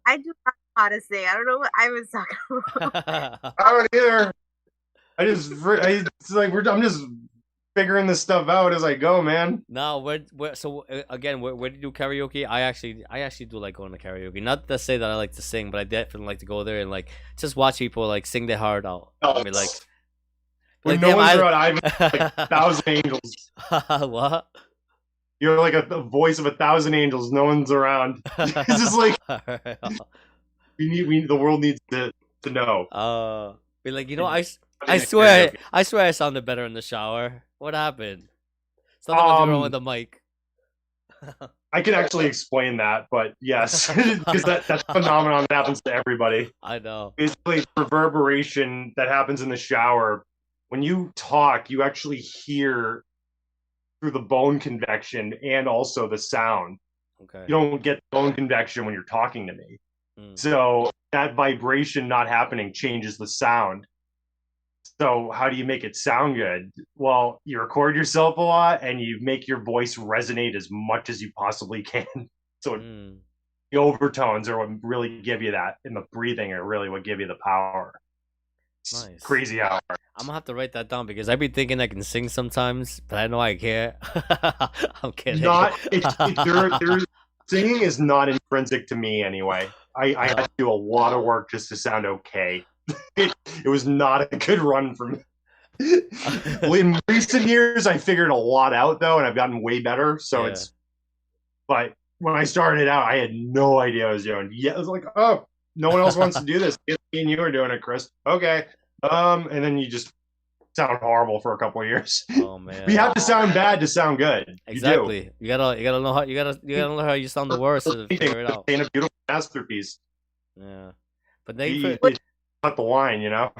not know how to sing. I don't know what I was talking about. I don't either. I'm just figuring this stuff out as I go, man. No, where do you do karaoke? I actually do like going to karaoke. Not to say that I like to sing, but I definitely like to go there and like just watch people like sing their heart out. I mean, when no one's around, I'm like 1,000 angels. What? You're like a voice of 1,000 angels. No one's around. It's just like the world needs to know. Be like, I swear I sounded better in the shower. What happened? Something was wrong with the mic. I can actually explain that, but yes, because that's a phenomenon that happens to everybody. I know. Basically, reverberation that happens in the shower. When you talk, you actually hear through the bone convection and also the sound. Okay. You don't get bone convection when you're talking to me. So that vibration not happening changes the sound. So how do you make it sound good? Well, you record yourself a lot and you make your voice resonate as much as you possibly can. So the overtones are what really give you that, and the breathing are really what give you the power. Nice. Crazy hour. I'm gonna have to write that down because I be thinking I can sing sometimes, but I know I can't. I'm kidding. Singing is not intrinsic to me anyway. I had to do a lot of work just to sound okay. It was not a good run for me. In recent years, I figured a lot out though, and I've gotten way better. So but when I started out, I had no idea what I was doing. Yeah, it was like, oh, no one else wants to do this. Me and you are doing it, Chris. Okay. And then you just sound horrible for a couple of years. Oh man. We have to sound bad to sound good. Exactly. You gotta know how you gotta know how you sound the worst to figure it out. Paint a beautiful masterpiece. Yeah. But thank you for cut the line, you know.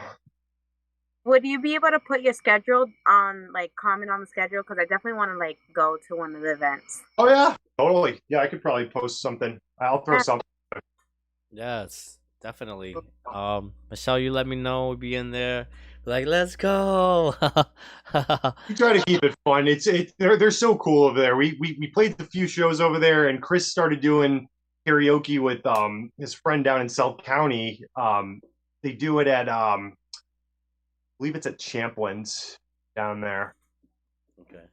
Would you be able to put your schedule on, like, comment on the schedule? Because I definitely want to, like, go to one of the events. Oh yeah, totally. Yeah, I could probably post something. I'll throw something. Yes, definitely. Michelle, you let me know. We'll be in there. Like, let's go. We try to keep it fun. They're so cool over there. We played a few shows over there, and Chris started doing karaoke with his friend down in South County. They do it at I believe it's at Champlin's down there. Okay.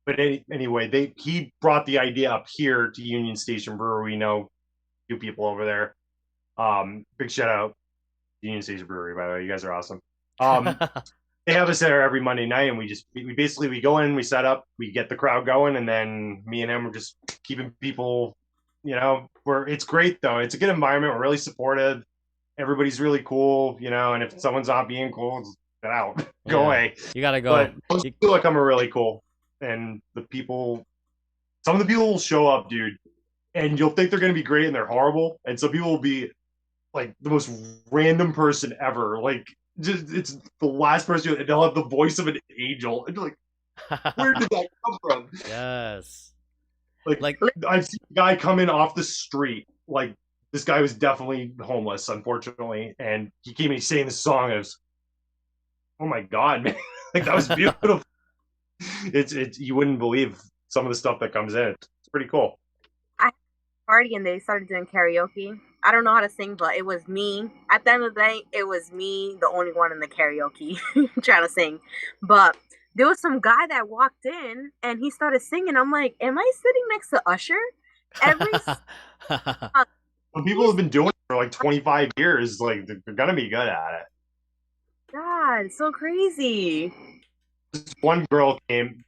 But anyway, he brought the idea up here to Union Station Brewery. We know a few people over there. Big shout out Union Station Brewery, by the way. You guys are awesome. They have us there every Monday night, and we basically go in, we set up, we get the crowd going, and then me and him are just keeping people, you know, it's great though. It's a good environment. We're really supportive. Everybody's really cool, you know, and if someone's not being cool, just get out. Go away. You gotta go. But most people that come are really cool. And some of the people will show up, dude, and you'll think they're gonna be great and they're horrible. And some people will be like the most random person ever. Like, just it's the last person, and they'll have the voice of an angel. And you're like, where did that come from? Yes. Like I've seen a guy come in off the street. Like, this guy was definitely homeless, unfortunately, and he came and sang the song. And it was, oh my god, man! Like, that was beautiful. It's you wouldn't believe some of the stuff that comes in. It's pretty cool. I had a party and they started doing karaoke. I don't know how to sing, but it was me. At the end of the day, it was me, the only one in the karaoke, trying to sing. But there was some guy that walked in and he started singing. I'm like, am I sitting next to Usher? When people have been doing it for like 25 years, like, they're gonna be good at it. God, so crazy. This one girl came.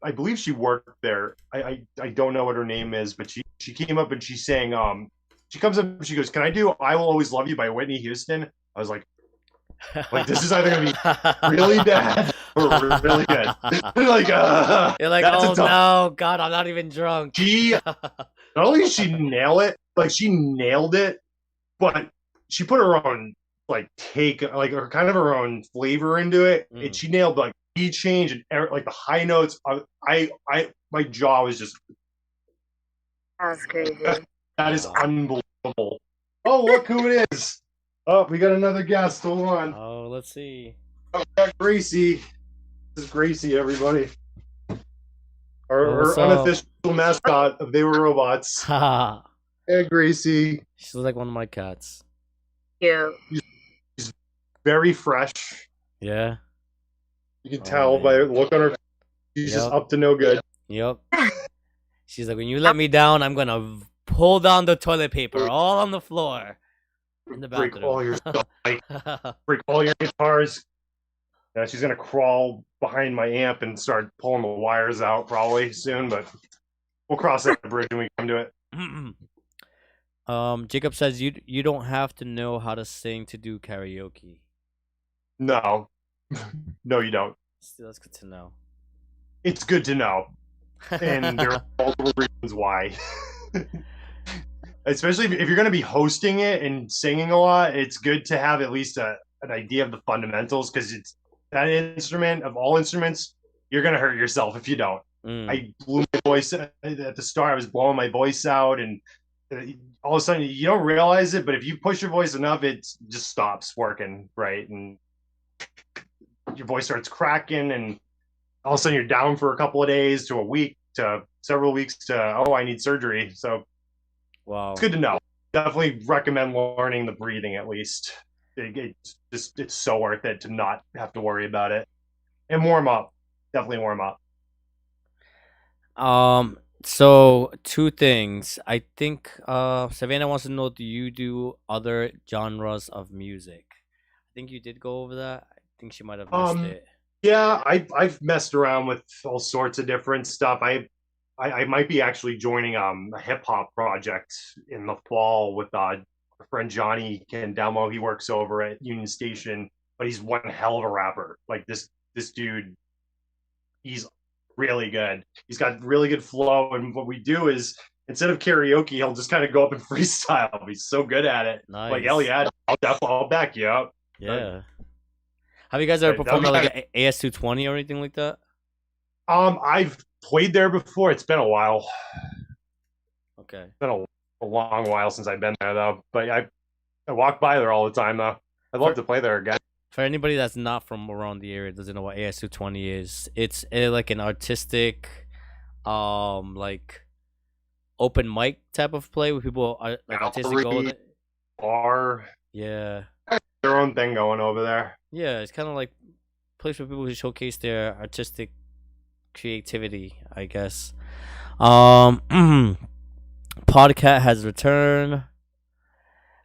I believe she worked there. I don't know what her name is, but she came up and she sang. She comes up and she goes, "Can I do 'I Will Always Love You' by Whitney Houston?" I was like, this is either gonna be really bad or really good. Like, you're like, oh no, God, I'm not even drunk. Not only did she nail it, like, she nailed it, but she put her own, like, take, like, her kind of her own flavor into it, and she nailed, like, key change and like the high notes. My jaw was just. That's crazy. That is unbelievable. Oh, look who it is! Oh, we got another guest. Hold on. Oh, let's see. Oh, we got Gracie. This is Gracie, everybody. Our unofficial mascot of They Were Robots. Hey, Gracie. She's like one of my cats. Cute. She's very fresh. Yeah. You can tell by the look on her face. She's just up to no good. Yep. She's like, when you let me down, I'm gonna pull down the toilet paper all on the floor in the bathroom. Break all your stuff. Break all your guitars. Yeah, she's gonna crawl behind my amp and start pulling the wires out probably soon, but we'll cross that bridge when we come to it. Jacob says you don't have to know how to sing to do karaoke. No. No, you don't. Still, that's good to know. It's good to know. And there are multiple reasons why. Especially if you're going to be hosting it and singing a lot, it's good to have at least an idea of the fundamentals, because it's that instrument, of all instruments, you're going to hurt yourself if you don't. I blew my voice at the start. I was blowing my voice out, and all of a sudden you don't realize it, but if you push your voice enough, it just stops working, right? And your voice starts cracking, and all of a sudden you're down for a couple of days to a week to several weeks to, oh, I need surgery. So wow, it's good to know. Definitely recommend learning the breathing at least. It's so worth it to not have to worry about it. And warm up. Definitely warm up. So two things. I think Savannah wants to know, do you do other genres of music? I think you did go over that. I think she might have missed it. Yeah, I've messed around with all sorts of different stuff. I might be actually joining a hip hop project in the fall with a friend Johnny Candamo, he works over at Union Station, but he's one hell of a rapper. Like this dude, he's really good. He's got really good flow, and what we do is instead of karaoke, he'll just kind of go up and freestyle. He's so good at it. Nice. Like, hell yeah, I'll back you up. Yeah. Have you guys ever performed at like an AS220 or anything like that? I've played there before. It's been a while. Okay. It's been a long while since I've been there though. But I walk by there all the time though. I'd love to play there again. For anybody that's not from around the area, doesn't know what AS220 is, it's like an artistic, like open mic type of play where people are like artistic go with it. Bar. Yeah. Their own thing going over there. Yeah, it's kind of like a place for people who showcase their artistic creativity, I guess. Podcat has returned.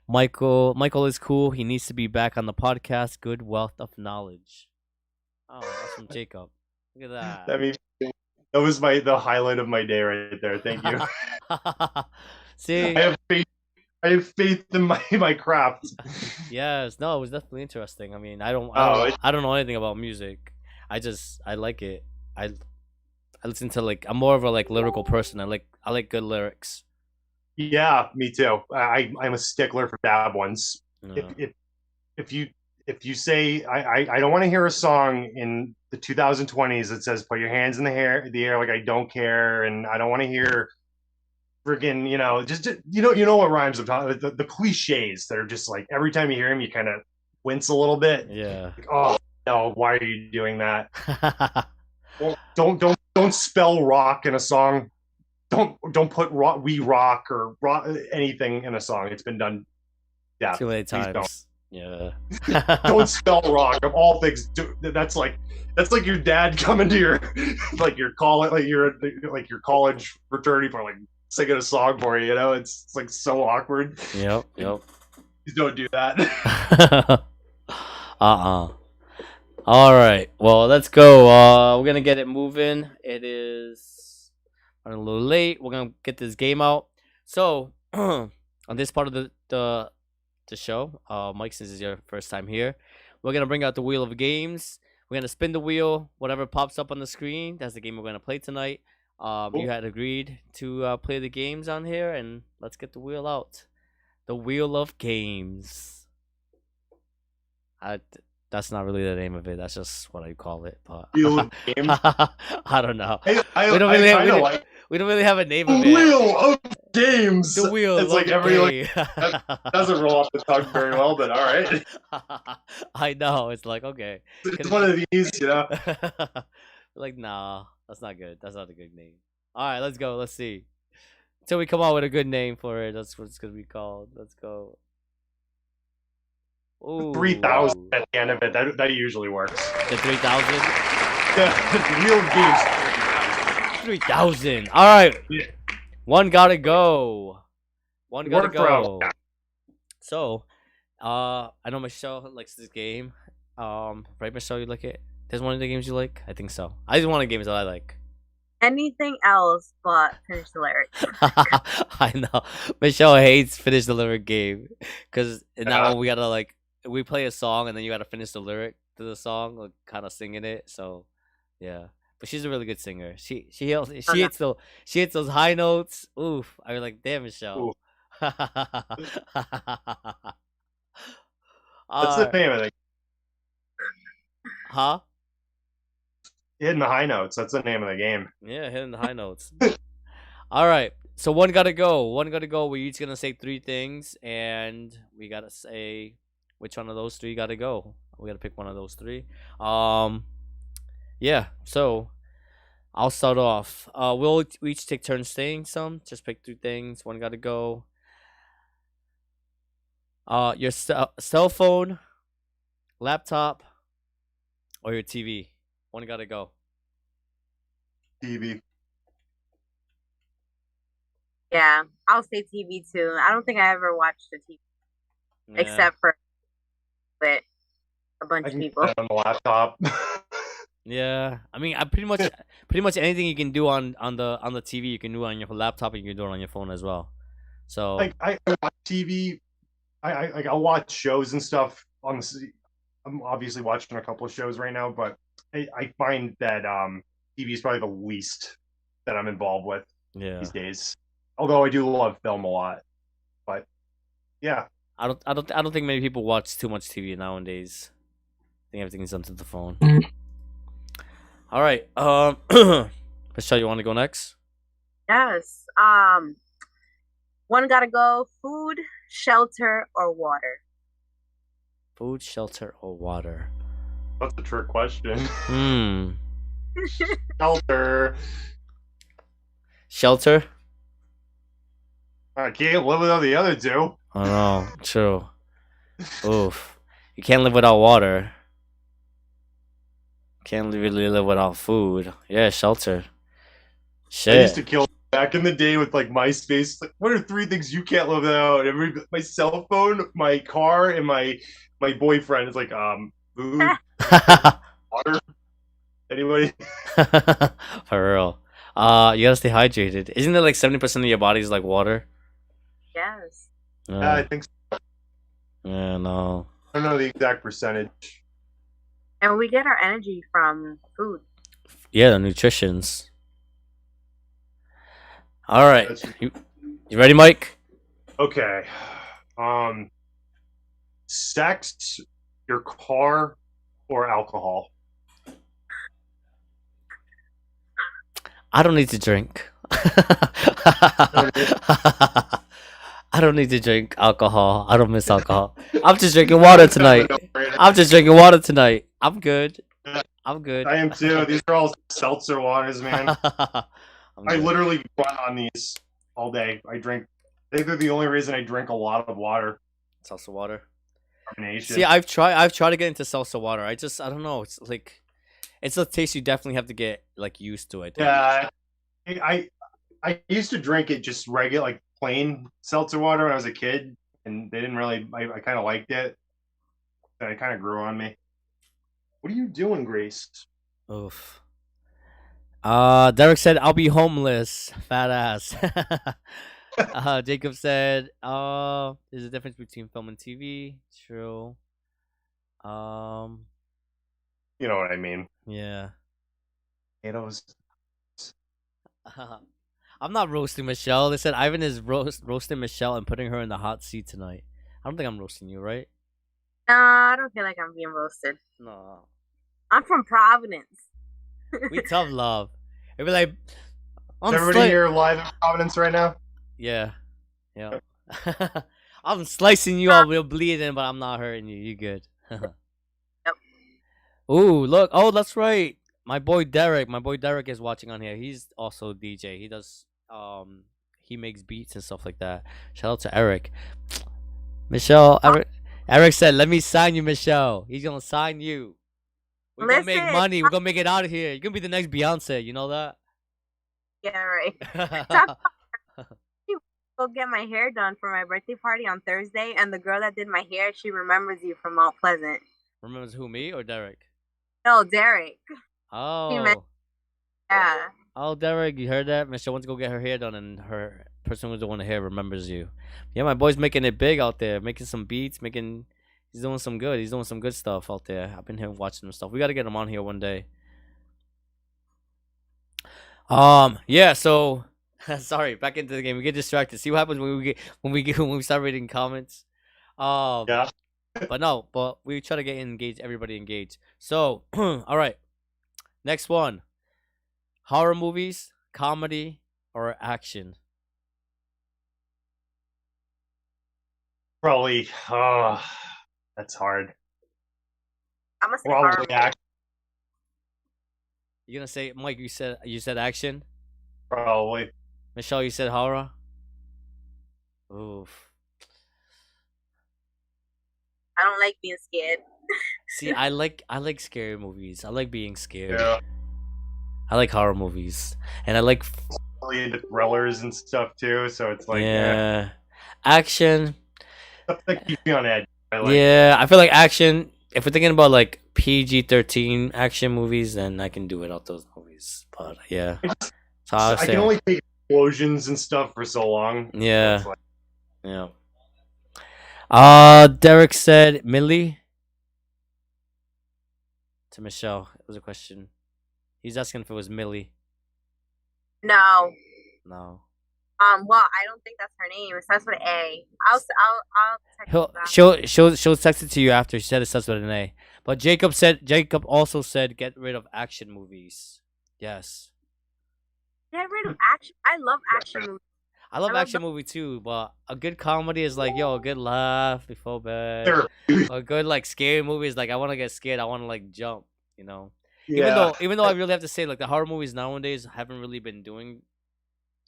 Michael is cool. He needs to be back on the podcast. Good wealth of knowledge. Oh, that's from Jacob. Look at that. I mean, that was the highlight of my day right there. Thank you. See, I have faith in my craft. Yes, no, it was definitely interesting. I mean, I don't know anything about music. I like it. I listen to I'm more of a lyrical person. I like good lyrics. Yeah, me too. I'm a stickler for bad ones. Yeah. If you say I don't want to hear a song in the 2020s that says put your hands in the air like I don't care, and I don't want to hear freaking just you know what rhymes I'm talking about, the cliches that are just like every time you hear them you kind of wince a little bit. Yeah. Like, oh no, why are you doing that? Well, don't spell rock in a song. Don't put rock, we rock or rock anything in a song. It's been done. Yeah, too many times. Don't. Yeah. Don't spell rock of all things. That's like your dad coming to your your college fraternity for singing a song for you. It's like so awkward. Yep. Please don't do that. All right. Well, let's go. We're gonna get it moving. It is running a little late. We're gonna get this game out. So on this part of the show, Mike, since it's your first time here, we're gonna bring out the wheel of games. We're gonna spin the wheel. Whatever pops up on the screen, that's the game we're gonna play tonight. You had agreed to play the games on here, and let's get the wheel out. The wheel of games. That's not really the name of it. That's just what I call it. But wheel of games. I don't know. We don't really have a name of it. Wheel of games. The wheel. It's like every that doesn't roll off the tongue very well, but all right. I know. It's like okay. It's one of these, Nah, that's not good. That's not a good name. All right, let's go. Let's see. Until we come out with a good name for it, that's what it's gonna be called. Let's go. Ooh. 3,000 at the end of it. That usually works. The 3,000. Yeah, real games. 3,000. All right. Yeah. One gotta go. So, I know Michelle likes this game. Right, Michelle, you like it? There's one of the games you like? I think so. I just want the games that I like. Anything else but finish the lyrics. I know. Michelle hates finish the lyric game because in that one we gotta we play a song and then you gotta finish the lyric to the song, kind of singing it. So, yeah. But she's a really good singer. She hits those high notes. Oof! I was like, damn, Michelle. That's the name of it. Huh? Hitting the high notes. That's the name of the game. Yeah, hitting the high notes. All right. So one gotta go. We're each gonna say 3 things, and we gotta say which one of those 3 gotta go. We gotta pick one of those 3. Yeah. So I'll start off. We'll each take turns saying some. Just pick 3 things. One gotta go. Your cell phone, laptop, or your TV. One gotta go. TV. Yeah, I'll say TV too. I don't think I ever watched a TV except for with a bunch of people on the laptop. Yeah, I mean, I pretty much anything you can do on the TV, you can do on your laptop, and you can do it on your phone as well. So I watch TV I'll watch shows and stuff on the. I'm obviously watching a couple of shows right now, but I find that TV is probably the least that I'm involved with these days. Although I do love film a lot, but yeah, I don't think many people watch too much TV nowadays. I think everything's onto the phone. All right, Michelle, you want to go next? Yes. One gotta go. Food, shelter, or water. Food, shelter, or water? That's a trick question. Shelter. Shelter? I can't live without the other two. I know. True. Oof. You can't live without water. Can't really live without food. Yeah, shelter. Shit. I used to kill back in the day with like MySpace. Like, what are 3 things you can't live without? My cell phone, my car, and my boyfriend. It's like food, water. Anybody? For real. You gotta stay hydrated. Isn't it like 70% of your body is like water? Yes. Yeah, I think so. Yeah, no. I don't know the exact percentage. And we get our energy from food. Yeah, the nutritions. All right. You ready, Mike? Okay. Sex, your car, or alcohol? I don't need to drink. I don't need to drink alcohol. I don't miss alcohol. I'm just drinking water tonight. I'm good. I'm good. I am too. These are all seltzer waters, man. I literally run on these all day. I think they're the only reason I drink a lot of water. Seltzer water. Combination. See, I've tried to get into seltzer water. I don't know. It's like, it's a taste you definitely have to get like used to. I think. Yeah, I used to drink it just regular, like plain seltzer water when I was a kid, and they didn't really. I kind of liked it. And it kind of grew on me. What are you doing, Grace? Oof. Derek said, "I'll be homeless, fat ass." Jacob said, there's a difference between film and TV. True. You know what I mean? Yeah. Potatoes. I'm not roasting Michelle. They said Ivan is roasting Michelle and putting her in the hot seat tonight. I don't think I'm roasting you, right? No, I don't feel like I'm being roasted. No. I'm from Providence. We tough love. It'd be like, is everybody here live in Providence right now? Yeah. Yeah. I'm slicing you up, we're bleeding, but I'm not hurting you. You good. Yep. Ooh, look. Oh, that's right. My boy Derek is watching on here. He's also a DJ. He does he makes beats and stuff like that. Shout out to Eric. Michelle, Eric said, "Let me sign you, Michelle." He's gonna sign you. We're gonna make money. We're gonna make it out of here. You're gonna be the next Beyonce. You know that? Yeah, right. Go get my hair done for my birthday party on Thursday, and the girl that did my hair, she remembers you from Mount Pleasant. Remembers who, me or Derek? No, Derek. Oh. Yeah. Oh, Derek, you heard that? Michelle wants to go get her hair done, and her person who's doing the hair remembers you. Yeah, my boy's making it big out there, making some beats, he's doing some good. He's doing some good stuff out there. I've been here watching him stuff. We got to get him on here one day. Yeah, so sorry, back into the game. We get distracted. See what happens when we start reading comments. Yeah. But we try to get everybody engaged. So, all right. Next one. Horror movies, comedy, or action? Probably. That's hard. I'm gonna say probably action. You gonna say, Mike? You said action. Probably. Michelle, you said horror. Oof. I don't like being scared. See, I like scary movies. I like being scared. Yeah. I like horror movies, and I like really into thrillers and stuff too. So it's like action. Stuff that keeps me on edge. I feel like action. If we're thinking about like PG-13 action movies, then I can do without those movies. But yeah, I can only take explosions and stuff for so long. Yeah. So Yeah. Derek said Millie to Michelle. It was a question. He's asking if it was Millie. No. No. Well, I don't think that's her name. It starts with an A. I'll text you back. She'll text it to you after. She said it starts with an A. But Jacob also said get rid of action movies. Yes. Get rid of action. I love action movies. I love action movie too, but a good comedy is like, a good laugh before bed. A good like scary movie is like, I want to get scared. I want to like jump. You know. Yeah. Even though I really have to say, like, the horror movies nowadays haven't really been doing.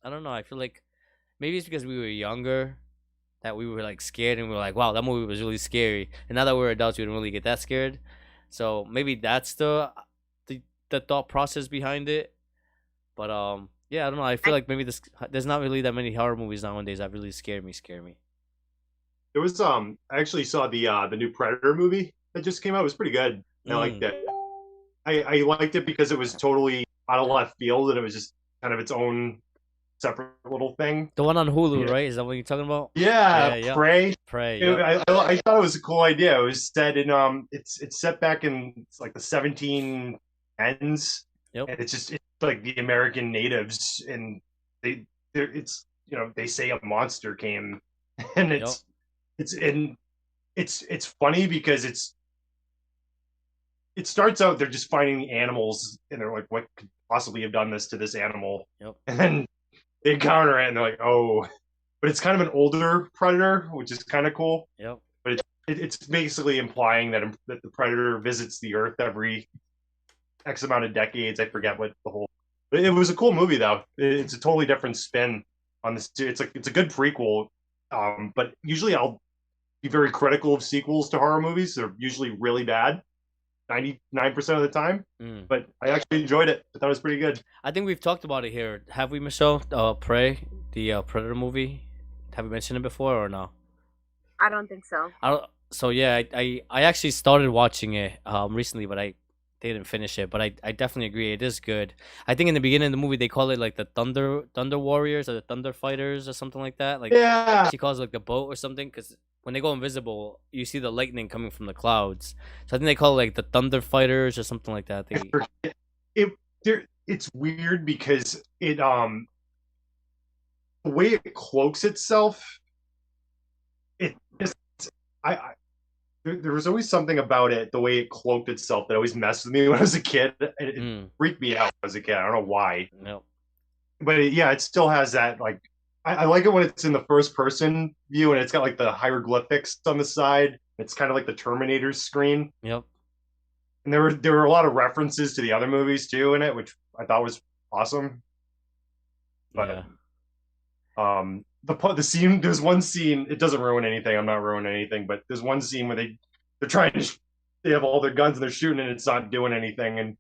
I don't know. I feel like maybe it's because we were younger that we were like scared and we were like, wow, that movie was really scary. And now that we're adults, we don't really get that scared. So maybe that's the thought process behind it. But yeah, I don't know. I feel like maybe there's not really that many horror movies nowadays that really scare me. There was I actually saw the new Predator movie that just came out. It was pretty good. I liked it. I liked it because it was totally out of left field and it was just kind of its own separate little thing. The one on Hulu, right? Is that what you're talking about? Yeah. Prey. Yeah. I thought it was a cool idea. It was set in it's set back in like the 1710s. Yep. And it's like the American natives and they say a monster came and it's funny because it starts out they're just finding the animals and they're like, what could possibly have done this to this animal? Yep. And then they encounter it and they're like, oh, but it's kind of an older predator, which is kind of cool. Yep. But it's basically implying that the predator visits the earth every X amount of decades. I forget what the whole. But it was a cool movie though. It's a totally different spin on this. It's a good prequel. But usually I'll be very critical of sequels to horror movies. They're usually really bad. 99% of the time, but I actually enjoyed it. I thought it was pretty good. I think we've talked about it here. Have we, Michelle? Prey, the Predator movie. Have we mentioned it before or no? I don't think so. So yeah, I actually started watching it recently, but I didn't finish it. But I definitely agree, it is good. I think in the beginning of the movie they call it like the Thunder Warriors or the Thunder Fighters or something like that. Like she calls it like the boat or something because when they go invisible, you see the lightning coming from the clouds. So I think they call it like the Thunder Fighters or something like that. It's weird because it the way it cloaks itself. There was always something about it, the way it cloaked itself, that always messed with me when I was a kid. It freaked me out as a kid. I don't know why. Nope. But it still has that like. I like it when it's in the first person view and it's got like the hieroglyphics on the side. It's kind of like the Terminator's screen. Yep. And there were a lot of references to the other movies too in it, which I thought was awesome. But the scene, there's one scene, it doesn't ruin anything. I'm not ruining anything, but there's one scene where they're trying to they have all their guns and they're shooting and it's not doing anything and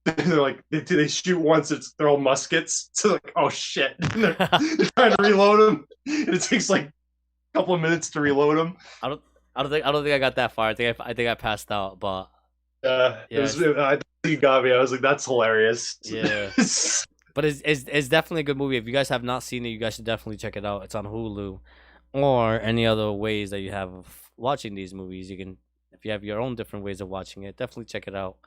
they're like they shoot once, they're all muskets. So like, oh shit. They're trying to reload them. And it takes like a couple of minutes to reload them. I don't think I got that far. I think I passed out, but I think you got me. I was like, that's hilarious. Yeah. But it's definitely a good movie. If you guys have not seen it, you guys should definitely check it out. It's on Hulu or any other ways that you have of watching these movies. You can, if you have your own different ways of watching it, definitely check it out.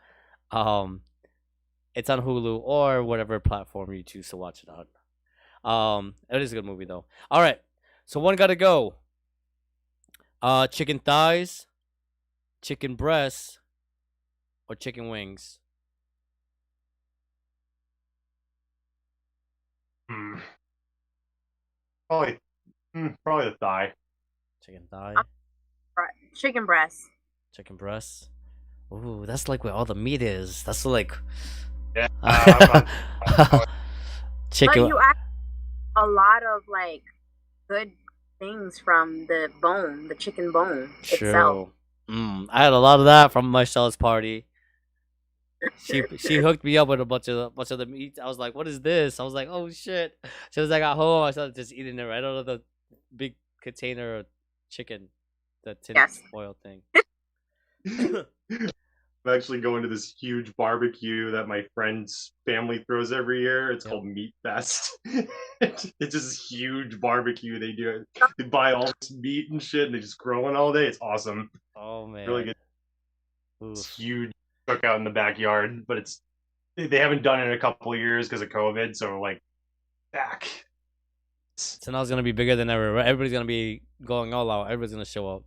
It's on Hulu or whatever platform you choose to watch it on. It is a good movie though. All right, so one gotta go. Chicken thighs, chicken breasts, or chicken wings. Probably the thigh. Chicken thigh. Chicken breast. Chicken breast. Ooh, that's like where all the meat is. That's like. Yeah. Chicken. But you act a lot of like good things from the bone, the chicken bone itself. I had a lot of that from Michelle's party. She hooked me up with a bunch of the meat. I was like, "What is this?" I was like, "Oh shit!" As soon as I got home, I started just eating it right out of the big container of chicken, the tin foil thing. I'm actually going to this huge barbecue that my friend's family throws every year. It's called Meat Fest. It's just this huge barbecue they do. They buy all this meat and shit, and they just grill it all day. It's awesome. Oh man, really good. It's huge cookout in the backyard, but they haven't done it in a couple of years because of COVID. So like, back. So now it's gonna be bigger than ever. Right? Everybody's gonna be going all out. Everybody's gonna show up.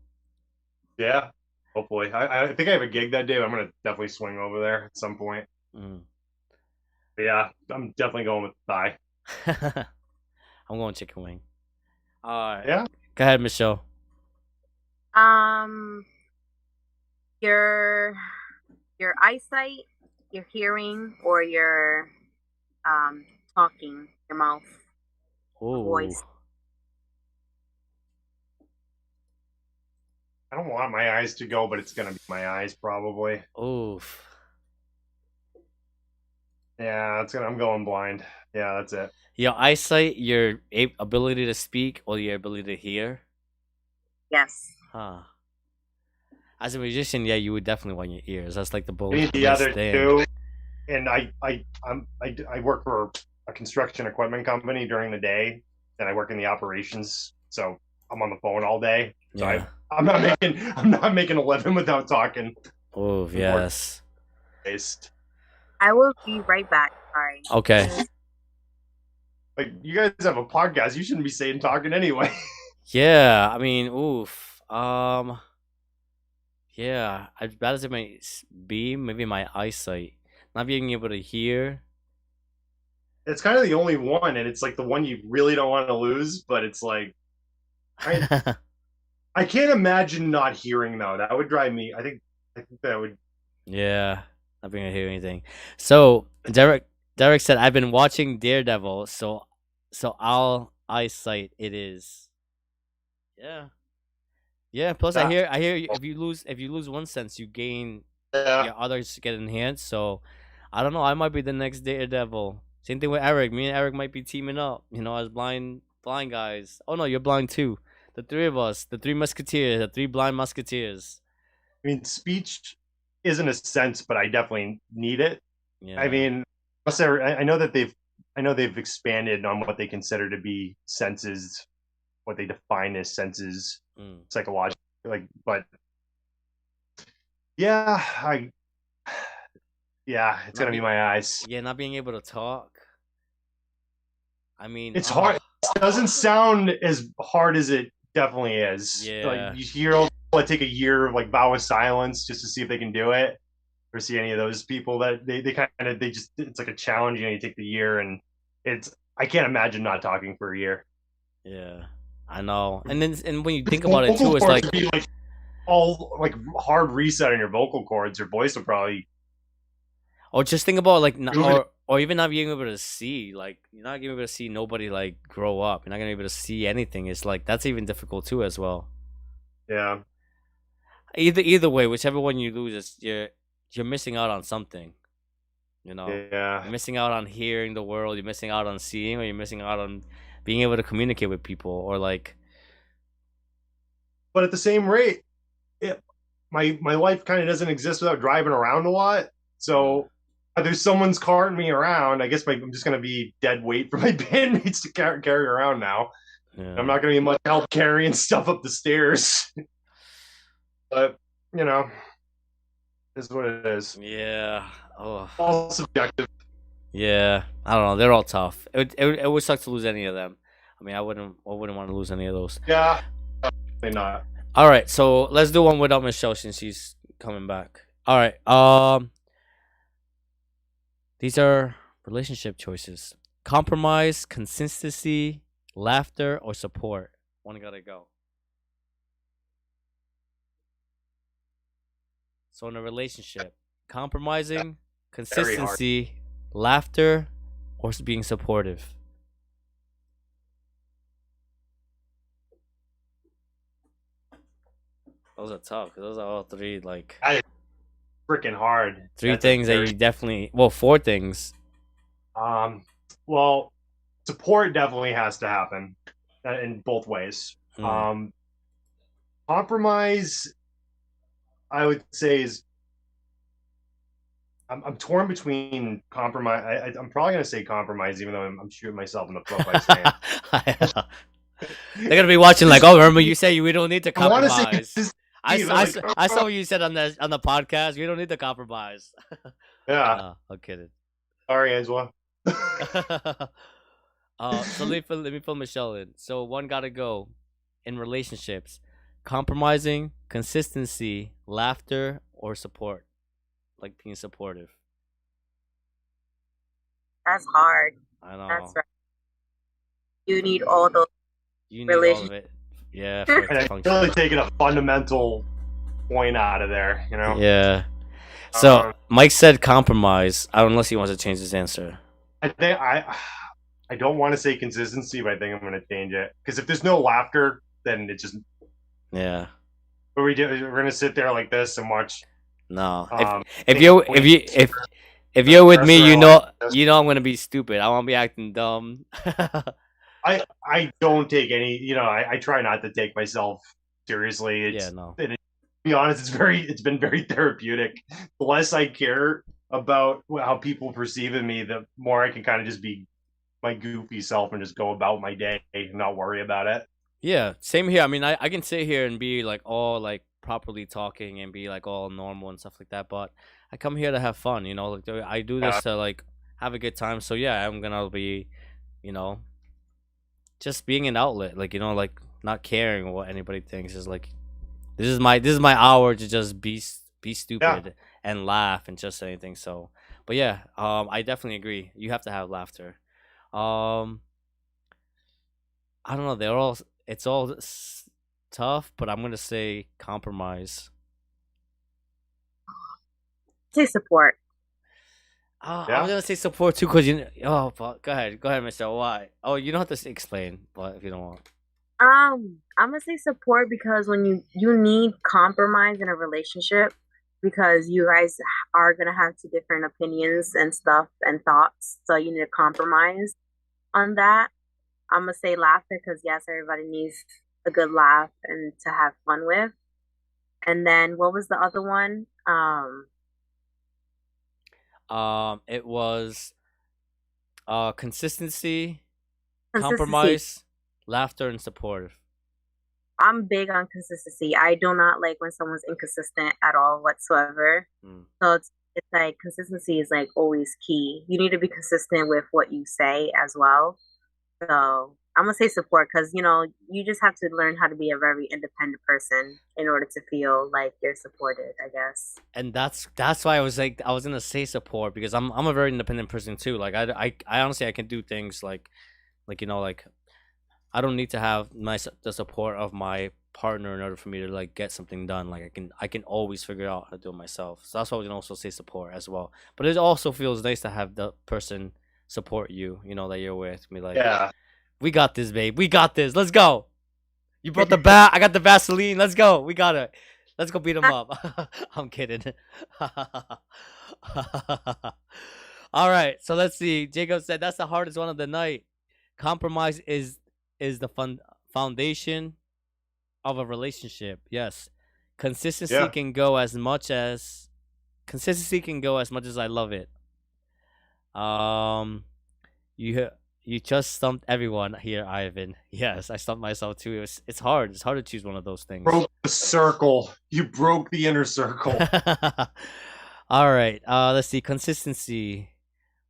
Yeah. Hopefully, I think I have a gig that day. But I'm gonna definitely swing over there at some point. But yeah, I'm definitely going with thigh. I'm going chicken wing. Yeah. Go ahead, Michelle. Your eyesight, your hearing, or your talking, your mouth, voice. I don't want my eyes to go, but it's gonna be my eyes probably. Oof. Yeah, I'm going blind. Yeah, that's it. Your eyesight, your ability to speak, or your ability to hear? Yes. Huh. As a musician, yeah, you would definitely want your ears. That's like the both. The other two, and I work for a construction equipment company during the day, and I work in the operations, so I'm on the phone all day. So yeah. I'm not making a living without talking. Oh yes. I will be right back. Sorry. Okay. Like, you guys have a podcast. You shouldn't be saying talking anyway. Yeah, I mean, oof. Yeah, I'd rather say maybe my eyesight, not being able to hear. It's kind of the only one, and it's like the one you really don't want to lose. But it's like, I can't imagine not hearing though. That would drive me. I think that would. Yeah, not being able to hear anything. So Derek said, I've been watching Daredevil, so I'll eyesight it is. Yeah. Yeah. Plus, I hear if you lose one sense, you gain your others get enhanced. So I don't know. I might be the next Daredevil. Same thing with Eric. Me and Eric might be teaming up. As blind guys. Oh no, you're blind too. The three of us, the three musketeers, the three blind musketeers. I mean, speech isn't a sense, but I definitely need it. Yeah. I mean, I know they've expanded on what they consider to be senses, what they define as senses, psychologically. But yeah, it's gonna be my eyes. Yeah, not being able to talk. I mean, it's hard. It doesn't sound as hard as it definitely is. Yeah. Like, you hear people that take a year of vow of silence just to see if they can do it, or see any of those people that they just, it's like a challenge. You take the year, and I can't imagine not talking for a year. Yeah, I know. And when you think about it too, it's like all hard reset on your vocal cords. Your voice will probably. Or just think about or even not being able to see. Like, you're not gonna be able to see nobody grow up. You're not gonna be able to see anything. It's that's even difficult too as well. Yeah. Either way, whichever one you lose, you're missing out on something. Yeah. You're missing out on hearing the world. You're missing out on seeing, or you're missing out on being able to communicate with people, or But at the same rate, my life kind of doesn't exist without driving around a lot. So there's someone's carting me around. I guess I'm just gonna be dead weight for my bandmates to carry around now. Yeah. I'm not gonna be much help carrying stuff up the stairs. But is what it is. Yeah. Oh. All subjective. Yeah, I don't know. They're all tough. It would suck to lose any of them. I mean, I wouldn't want to lose any of those. Yeah, probably not. All right, so let's do one without Michelle since she's coming back. All right. These are relationship choices: compromise, consistency, laughter, or support. One gotta go. So in a relationship, compromising, consistency, laughter, or being supportive. Those are tough, because those are all three freaking hard. Three things that you definitely, four things. Well, support definitely has to happen in both ways. Compromise, I would say, is I'm torn between compromise. I'm probably gonna say compromise, even though I'm shooting myself in the foot by saying. They're gonna be watching like, oh, remember you say we don't need to I want to say compromise. I saw what you said on the podcast. We don't need to compromise. yeah. I'm kidding. Sorry, Angela. So let me fill Michelle in. So one gotta go in relationships: compromising, consistency, laughter, or support. Like being supportive. That's hard. I know. That's right. You need all those. You need all of it. Yeah. For it And to I'm really taking a fundamental point out of there, you know. Yeah. So Mike said compromise. I don't know unless he wants to change his answer. I think I don't want to say consistency, but I think I'm going to change it because if there's no laughter, then it just What we do? We're going to sit there like this and watch. No. If you're with me, you know I'm going to be stupid. I won't be acting dumb. I don't take any. You know, I try not to take myself seriously. To be honest, it's been very therapeutic. The less I care about how people perceive of me, the more I can kind of just be my goofy self and just go about my day and not worry about it. Yeah, same here. I mean, I can sit here and be like all like properly talking and be like all normal and stuff like that, but I come here to have fun, you know. Like I do this to like have a good time. So yeah, I'm gonna be, you know, just being an outlet, like, you know, like not caring what anybody thinks. Is like this is my hour to just be stupid and laugh and just anything. So, but yeah, I definitely agree. You have to have laughter. I don't know. It's all tough, but I'm gonna say compromise. Say support. I was gonna say support too, cause go ahead, Michelle. Why? Oh, you don't have to explain, but if you don't want. I'm gonna say support because when you need compromise in a relationship, because you guys are gonna have two different opinions and stuff and thoughts, so you need to compromise on that. I'm gonna say laughter because yes, everybody needs a good laugh and to have fun with. And then what was the other one? It was consistency, compromise, laughter, and supportive. I'm big on consistency. I do not like when someone's inconsistent at all whatsoever. So it's like consistency is like always key. You need to be consistent with what you say as well. So I'm gonna say support because you know you just have to learn how to be a very independent person in order to feel like you're supported, I guess. And that's why I was gonna say support because I'm a very independent person too. Like I honestly I can do things like you know, like I don't need to have the support of my partner in order for me to like get something done. Like I can always figure out how to do it myself. So that's why I can also say support as well. But it also feels nice to have the person support you, you know, that you're with me. Like, we got this, babe. We got this. Let's go. You brought the bat. I got the Vaseline. Let's go. We got it. Let's go beat him up. I'm kidding. All right. So let's see. Jacob said that's the hardest one of the night. Compromise is the foundation of a relationship. Yes. Consistency can go as much as I love it. You just stumped everyone here, Ivan. Yes, I stumped myself too. It's hard. It's hard to choose one of those things. Broke the circle. You broke the inner circle. All right. Let's see. Consistency.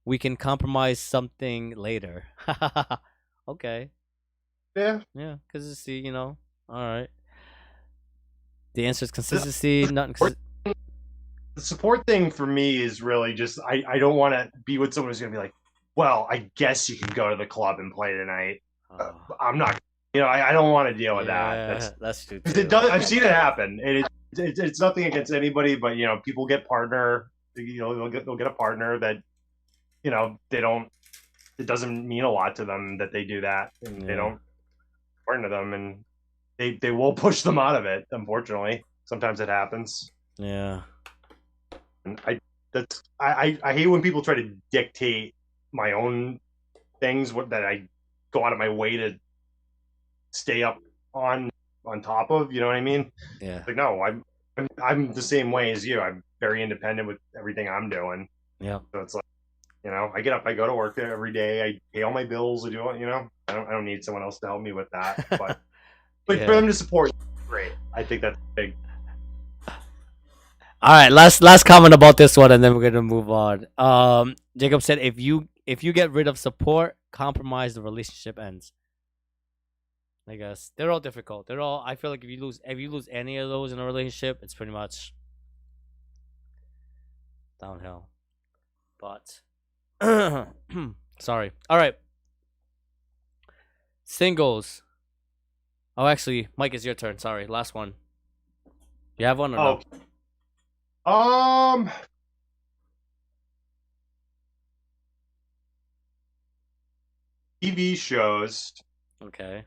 We can compromise something later. Okay. Yeah. Yeah. Consistency. You know. All right. The answer is consistency. Not. The support thing for me is really just I don't want to be with someone who's gonna be like, well, I guess you can go to the club and play tonight. I'm not, you know, I don't want to deal with that. That's true. It does. I've seen it happen. It's nothing against anybody, but you know, people get partner. You know, they'll get a partner that, you know, they don't. It doesn't mean a lot to them that they do that, and they don't partner them, and they will push them out of it. Unfortunately, sometimes it happens. Yeah. And I hate when people try to dictate my own things that I go out of my way to stay up on top of, you know what I mean? Yeah. Like, no, I'm the same way as you. very independent with everything I'm doing. Yeah. So it's like, I get up, I go to work there every day, I pay all my bills, I do, I don't need someone else to help me with that. But Yeah. for them to support, great. I think that's big. All right, last comment about this one, and then we're gonna move on. Jacob said, if you get rid of support, compromise, the relationship ends. I guess they're all difficult. They're all. I feel like if you lose any of those in a relationship, it's pretty much downhill. But sorry. All right. Singles. Oh, actually, Mike, it's your turn. Sorry, last one. You have one or no? TV shows. Okay.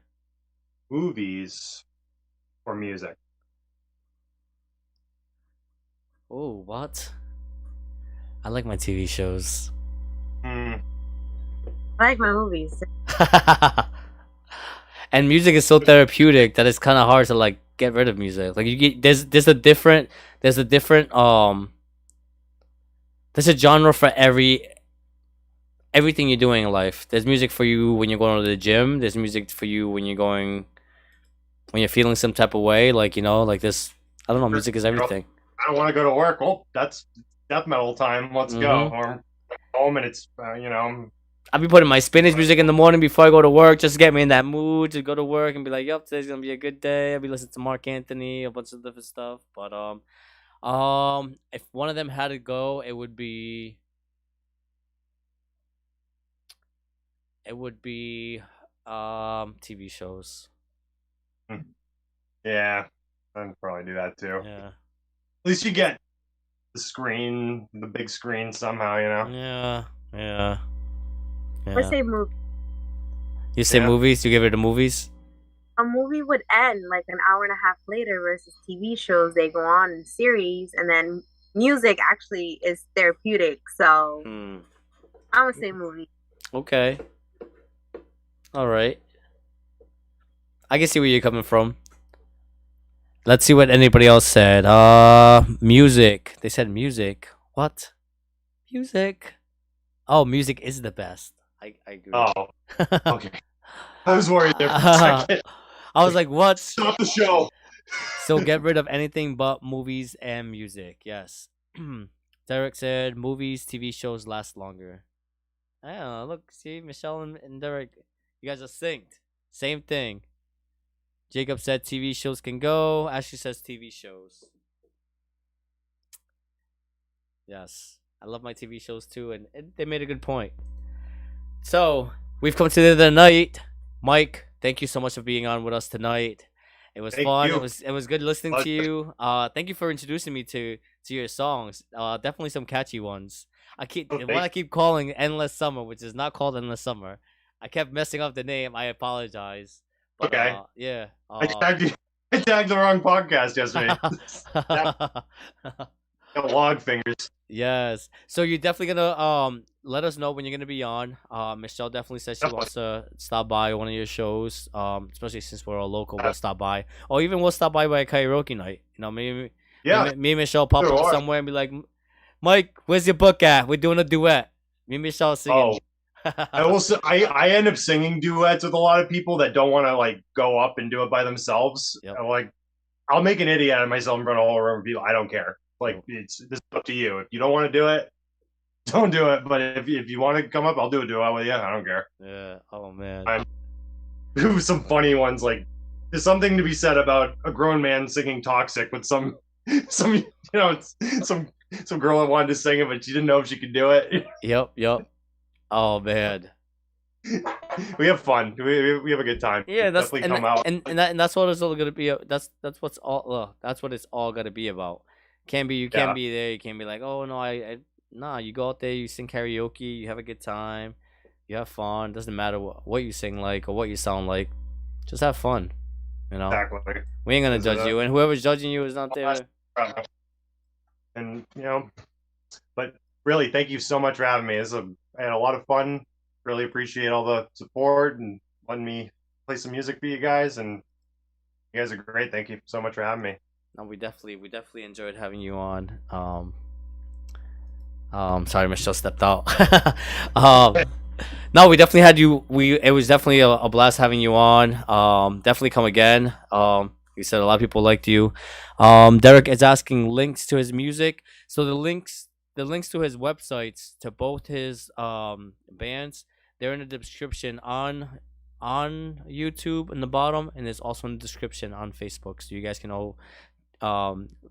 Movies or music. Oh, what? I like my TV shows. I like my movies. And music is so therapeutic that it's kind of hard to like get rid of music. Like you get there's a different there's a genre for everything you're doing in life. There's music for you when you're going to the gym. There's music for you when you're feeling some type of way. Like, like this. I don't know. Music is everything. I don't want to go to work. Well, that's death metal time. Let's go. Or home and it's I'll be putting my Spanish music in the morning before I go to work, just to get me in that mood to go to work and be like, "Yup, today's gonna be a good day." I'll be listening to Mark Anthony, a bunch of different stuff. But if one of them had to go, it would be TV shows. Yeah, I'd probably do that too. Yeah. At least you get the big screen somehow, Yeah. I say movie. You say movies? You give it to movies? A movie would end like an hour and a half later versus TV shows. They go on in series, and then music actually is therapeutic. So I would say movie. Okay. All right. I can see where you're coming from. Let's see what anybody else said. Music. They said music. What? Music. Oh, music is the best. I agree. Oh, okay. I was worried there for a second. I was like, what? Stop the show. So get rid of anything but movies and music. Yes. Derek said movies, TV shows last longer. I don't know. Look, see, Michelle and Derek, you guys are synced. Same thing. Jacob said TV shows can go. Ashley says TV shows. Yes. I love my TV shows too, and they made a good point. So, we've come to the end of the night. Mike, thank you so much for being on with us tonight. It was fun. You. It was good listening to you. Thank you for introducing me to your songs. Definitely some catchy ones. I keep calling Endless Summer, which is not called Endless Summer. I kept messing up the name. I apologize. But, okay. Yeah. I tagged the wrong podcast yesterday. Got log fingers. Yes. So you're definitely gonna let us know when you're gonna be on. Michelle definitely says she wants to stop by one of your shows. Especially since we're all local, we'll stop by. Or even we'll stop by a karaoke night. Me and Michelle pop up somewhere and be like, Mike, where's your book at? We're doing a duet. Me and Michelle singing. I end up singing duets with a lot of people that don't want to like go up and do it by themselves. Yep. I'll make an idiot out of myself in front of a whole room of people. I don't care. Like this is up to you. If you don't want to do it, don't do it. But if you want to come up, I'll do a duet with you. I don't care. Yeah. Oh man. Some funny ones. Like there's something to be said about a grown man singing "Toxic" with some some girl that wanted to sing it, but she didn't know if she could do it. Yep. Oh man. We have fun. We have a good time. Yeah, that's that's what it's all gonna be. That's what it's all gonna be about. You can't be there. You can't be like, oh no, you go out there, you sing karaoke, you have a good time, you have fun. Doesn't matter what you sing like or what you sound like, just have fun. Exactly. We ain't gonna judge you, and whoever's judging you is not there. And but really, thank you so much for having me. I had a lot of fun. Really appreciate all the support and letting me play some music for you guys. And you guys are great. Thank you so much for having me. No, we definitely enjoyed having you on. Sorry, Michelle stepped out. um, no, we definitely had you. It was definitely a blast having you on. Definitely come again. You said a lot of people liked you. Derek is asking links to his music. So the links to his websites to both his bands, they're in the description on YouTube in the bottom, and it's also in the description on Facebook. So you guys can all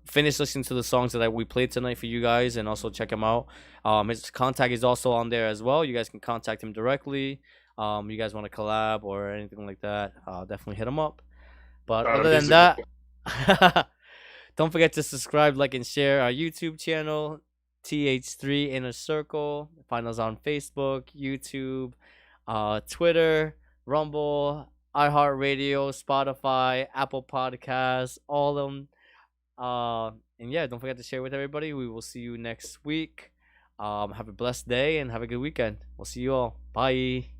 finish listening to the songs that we played tonight for you guys, and also check him out. His contact is also on there as well. You guys can contact him directly. You guys want to collab or anything like that, definitely hit him up. But other than that, don't forget to subscribe, like, and share our YouTube channel, TH3 Inner Circle. Find us on Facebook, YouTube, Twitter, Rumble, iHeartRadio, Spotify, Apple Podcasts, all of them. And yeah, don't forget to share with everybody. We will see you next week. Have a blessed day and have a good weekend. We'll see you all. Bye.